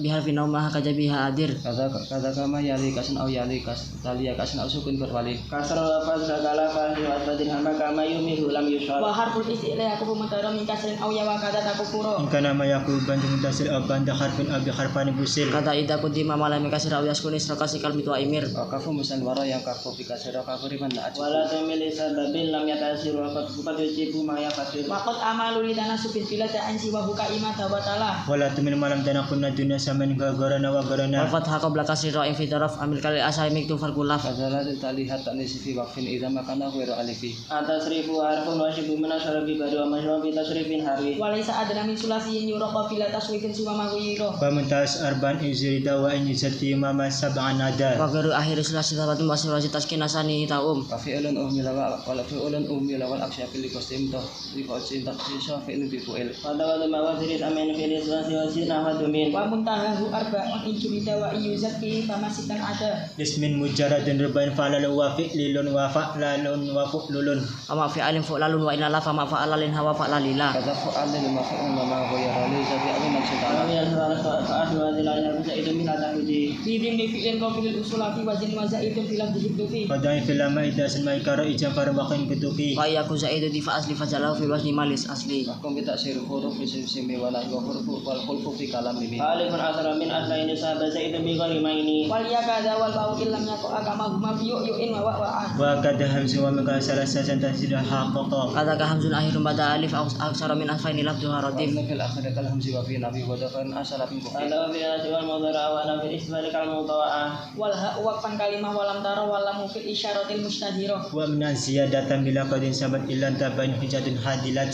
biharfi naumaha kajabiha adir. Kata kama yali kasan au yali talia kasan au sukun berwali. Kasra wa fazla kala fa wa asbadin hamba kama yumiru lam yusar. Wa harful isti'la yakubu mutara min kasrin aw ya wa kada takufuro. In kana ma yakub bantu muntasir aw banda harfin abi harfani busil. Kata ida kudima malami kasra aw yaskun isra kasikal mitu aimir. Kafu musan wara yang kafu fi kasira kafuri man la ajib. Wala tamil sababil lam yatasir wa qad bukat yujibu ma yafasir. Waqad amalu li tanasubil bila ta'an siwa huka imata wa ta'ala. Wala tumin malam tanakun dunya saman gorana wa gorana. Wal fathah qabla kasri ra'in fi taraf amil kali asai miktu farkulaf. Kazalat talihat tanisi fi waqfin idza makana ghairu alifi. Atasrifu harfun wa shibu min asyarabi badu wa majmu bi tasrifin harwi. Walaysa adna min sulasiyin yuraqa bila taswifin siwa ma ghayro. Wa muntas arban izrida wa in yuzati mama sab'an nada. Wa gharu akhir sulasi sabatun wa surasi taskin asani taum. Kafi'ulun umila wa fi'ulun umila wal aksyafi li qasim ta li qasim takhsisa fi'il bi fu'il. Pada waktu ma wazirin amin fi sulasi wa sina wa dumin. Wa muntahahu arba'un injurida wa yuzati famasikan ada. Ismin mujarradun rubain falal wa fi'lilun wa fa'lalun wa fu'lulun. Ama fi'alin fu'lalun wa inna la fa ma fa'alalin hawa fa'lalila. Kata fu'alin ma fi'un ma ghayra li zati amin maksudana. Kami yang fa'aslu wa zilalina bisa itu min atahudi. Bidim ni fi'lin qafilil usulafi wa zin wa zaitun filam dihibdufi. Qada'i fil lama idasan ma ikara ijam farabaqin kutufi. Wa yaku zaidu di fa asli fajalahu fi wasni malis asli. Hukum kita sir huruf fi simi wa la huruf wal khulfu fi kalam mimi. Alifun asra min aslaini sahabat zaidu bi ghairi maini. Wal yakada wal ba'u illam yaqo agama huma fi yu'in wa wa'an. Wa kada hamzu wa maka salasan tasida haqqaqa. Kata ka hamzun akhirun bada alif aksara min alfaini lafdu haratif. Wa fil akhir kal hamzi wa fi nabi wa dafan asala fi bukhari. Ada fi aswal mudhara wa nafi isbal kal mutawa'ah. Wal ha waqfan kalimah walam tara walam fil isyaratil mustadhira. Wa min ziyadatan bila qadin sabat illan taban hujatun hadilat.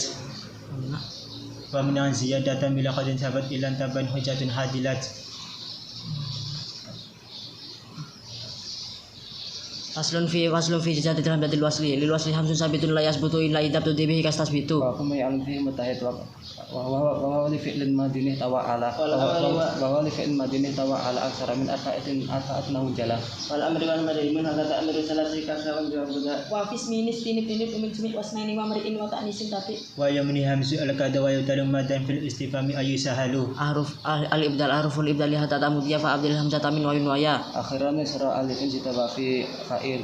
Wa min ziyadatan bila qadin sabat illan taban hujatun hadilat. Faslun fi jazati dalam dadil wasli lil wasli hamzun sabitun la yasbutu illa idab tu dibihi kastasbitu. Wa kuma ya'lam fihi mutahid wa li fi'lin madini tawa'ala wa li fi'lin madini tawa'ala aksara min arba'atin ata'atnahu jala. Wal amri wal madhi min hadza ta'miru salasi kasawan jawabuda. Wa fis minis tinib umil sumit wasnaini wa mar'in wa ta'nisin tati. Wa yamni hamzu al kada wa yutalum madan fil istifami ayusahalu. Ahruf al ibdal ahruful ibdal li hatta tamudiyya fa abdil hamzata min wa yunwaya. Akhiran sira alifin sitaba fi fa'il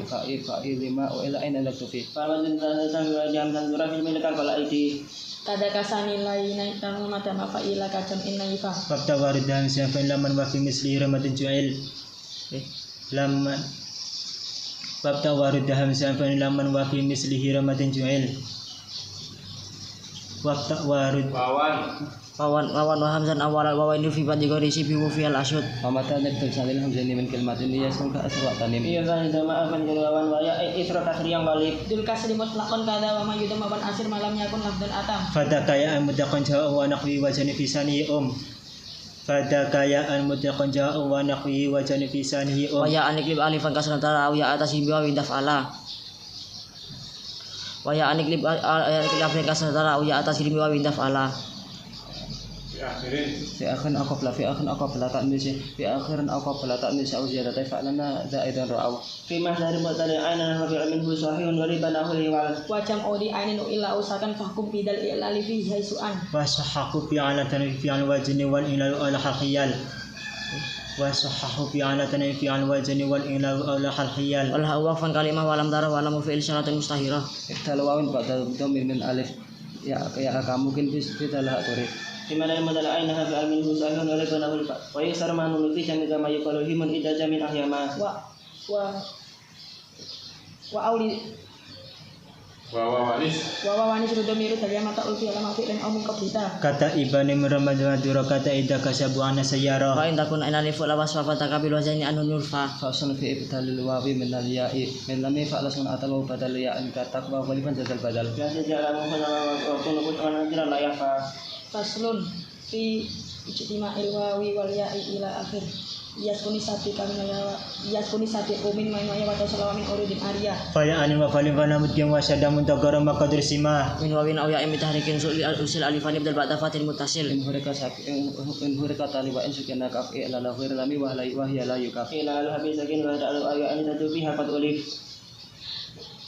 lima wa ila aina laktufi. Faman tanzasa wa jam tanzura fil milkal qala aidi. Kada kasani laina tamu mata ma fa'ila kacam inna ifa. Fakta warid hamzah fa laman wa fi misli ramadun ju'il. Laman fakta warid hamzah fa laman wa fi misli ramadun ju'il. Fakta warid Wawan wa hamzan awal wa ini fi badi gori si fi fi al asyud. Pamata nadul salil hamzani min kalimatin yasmuka asra tanim. Iya kan jama'a kan wawan wa ya isra kasri yang balik. Dul kasri mutlaqan kada wa ma yudam wan asir malam yakun lafdan atam. fadakayaan mudakon ja'a wa naqwi wa janifisani fadakayaan mudakon ja'a wa naqwi wa janifisani Wa ya anik lib alifan kasran tara ya atas himba wa daf'ala. Wa ya anik lib alifan kasran tara ya atas himba wa daf'ala. Fi akhirin aku pelata nisi fi akhirin aku pelata nisi au ziyadati fa'lana zaidan ra'au. Fi masdar mutali ainan wa fi'l minhu sahihun wa ribanahu liwal. Wa jam odi ainin illa usakan fahkum bidal i'lali fi haisuan. wa sahahu fi alatan fi al wazni wal ilalu al haqiyal wa sahahu fi alatan fi al wazni wal ilalu al haqiyal Wal hawafan kalimah walam tara walam fi'il syaratin mustahirah. Talawawin ba'da dhamir min alif ya kamu mungkin kita lah turis. Di mana modal ainan fi al minhu sahihun wa ribanahu liwal. Wa yusar manu fi jami kama yuqalu himun idza jamin ahyama. Wa auli wa wani sudah miru dari mata ulfi ala mafi dan amin qablita. kata ibani muramaduna dura kata ida kasabu ana sayara Wa in takun aina lifu la wasfa takabil wazani anun nurfa. Fasun fi ibtalil wawi min al-ya'i min lam fa'lasun atalu badal ya'in katak wa ghaliban jazal badal. Biasa jalamu wa kullu qutran ajran la yafa. Faslun fi ijtima'il wawi wal ya'i ila akhir. Yaskuni sati umin maimaya wa tasalawa min urudin arya Faya anin wa falim fana mudiyam wa syadam muntagara maqadir simah. min wawin aw ya'im tahrikin usil alifani bdal ba'da fatil muttasil in hurika tali wa in sukina kaf la la ghair lami wa hiya la yukaf ila al habisakin wa ta'alu ayu an tatufi hafat ulif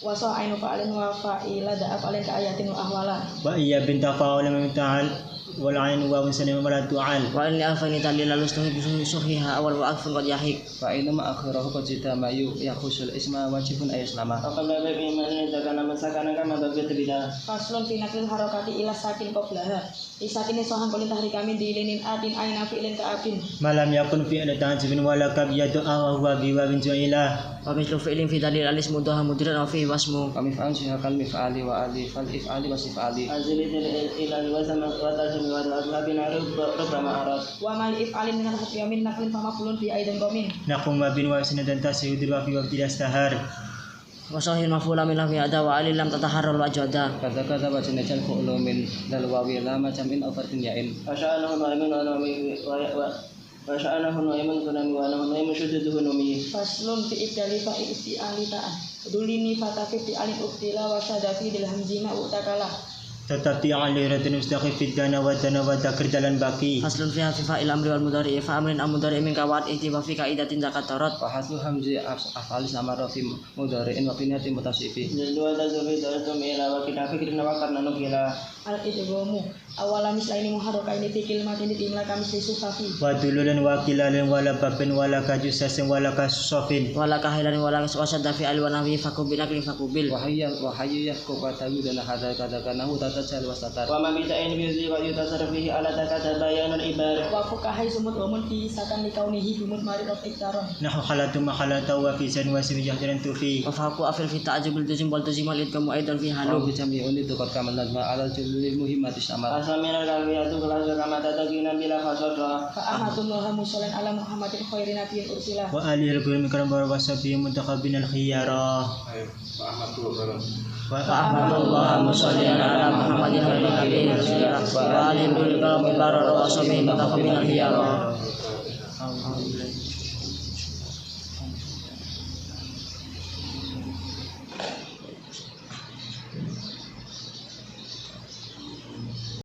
wasa ainu fa'alin wa fa'ila da'af alin ka ayatin wa ahwala Wa iya binta fa'ala min ta'al wal ain wa salim wa la tu'al. wa in afani talil alustuhi bisuhiha awal wa akfun qad yahik fa inna ma akhirahu qad jita mayu yakhusul isma wajibun ayaslama faqala bi imanin takana masakana kama babit bida faslun fi naklil harakati ila sakin qablaha isakin sohan kulin tahri kami dilinin atin aina fi'lin ka apin Malam yakun fi al-ta'jibin wa la kab yadu aw wa bi wa bin ju'ila. wa mislu fi'lin fi dalil alis mudaha mudran aw fi wasmu kami fa'al syahakal mif'ali wa ali fal if'ali wa sif'ali azili ila al-wazn wa tarjumi wa al-asbabin rubbama arad wa mal if'alin min al-hafi min naklin fama kulun fi aidan qamin Naqum ma bin wa sinadan tasihudul wa fi wa tidastahar. wa sahih mafula min lahu ada wa alil lam tataharral wajada kata bacana jal fu'lu min dal wawi la macam in afartin ya'in wa sha'anahu na'imun wa sha'anahu na'imun kunami wa anahu na'imun syududuhu numi faslun fi ibdali fa'il isti'ali ta'an dulini fatafi fi alin uktila wa syadafi dil hamzina utakala Tatati ali ratun mustaqif fid dana wa takir dalan baki. faslun fi fa'il amri wal mudhari fa amrin am mudhari min kawat ihtiba fi qaidatin zakat tarat wa hasbu hamzi afalis amara fi mudhari'in wa qinatin mutasifi dua tazubi tatum ila wa kita fikirna wa karna nukila al idghamu awala mislaini muharrakaini fi kalimatin dimla kami sufafi Wa dululan wa kilalan wala babin wala kajusasin wala kasusofin. wala kahilan wala wasadda fi al wa nahwi fakubil akli fakubil wa hayya yahku katahu dan hadal kadakanahu tatajal wastatar wa ma bita'in bi zi wa yutasarraf fihi ala takata bayanul ibar wa fuqahai sumut umun fi sakan likaunihi bimut marid of iktaron Nahu khalatu ma khalata wa fi san wa simjahdan tufi. wa faku afil fi ta'jibil tuzim wal tuzimal idkamu aidan fi Halu halu bijami unit tukar kamal najma alal julil muhimmatis amal asamina kalbiyatu kelas kama tatakina bila fasodra fa ahmadullah musallan ala muhammadin khairin nabiyyin ursila Wa alihil kulim mikram wa wasabi muntakhabin al khiyara. fa ahmadullah musallian ala muhammadin khairin nabiyyin ursila wa alim bil kalam bil barar wa samin mutakabbil hiyara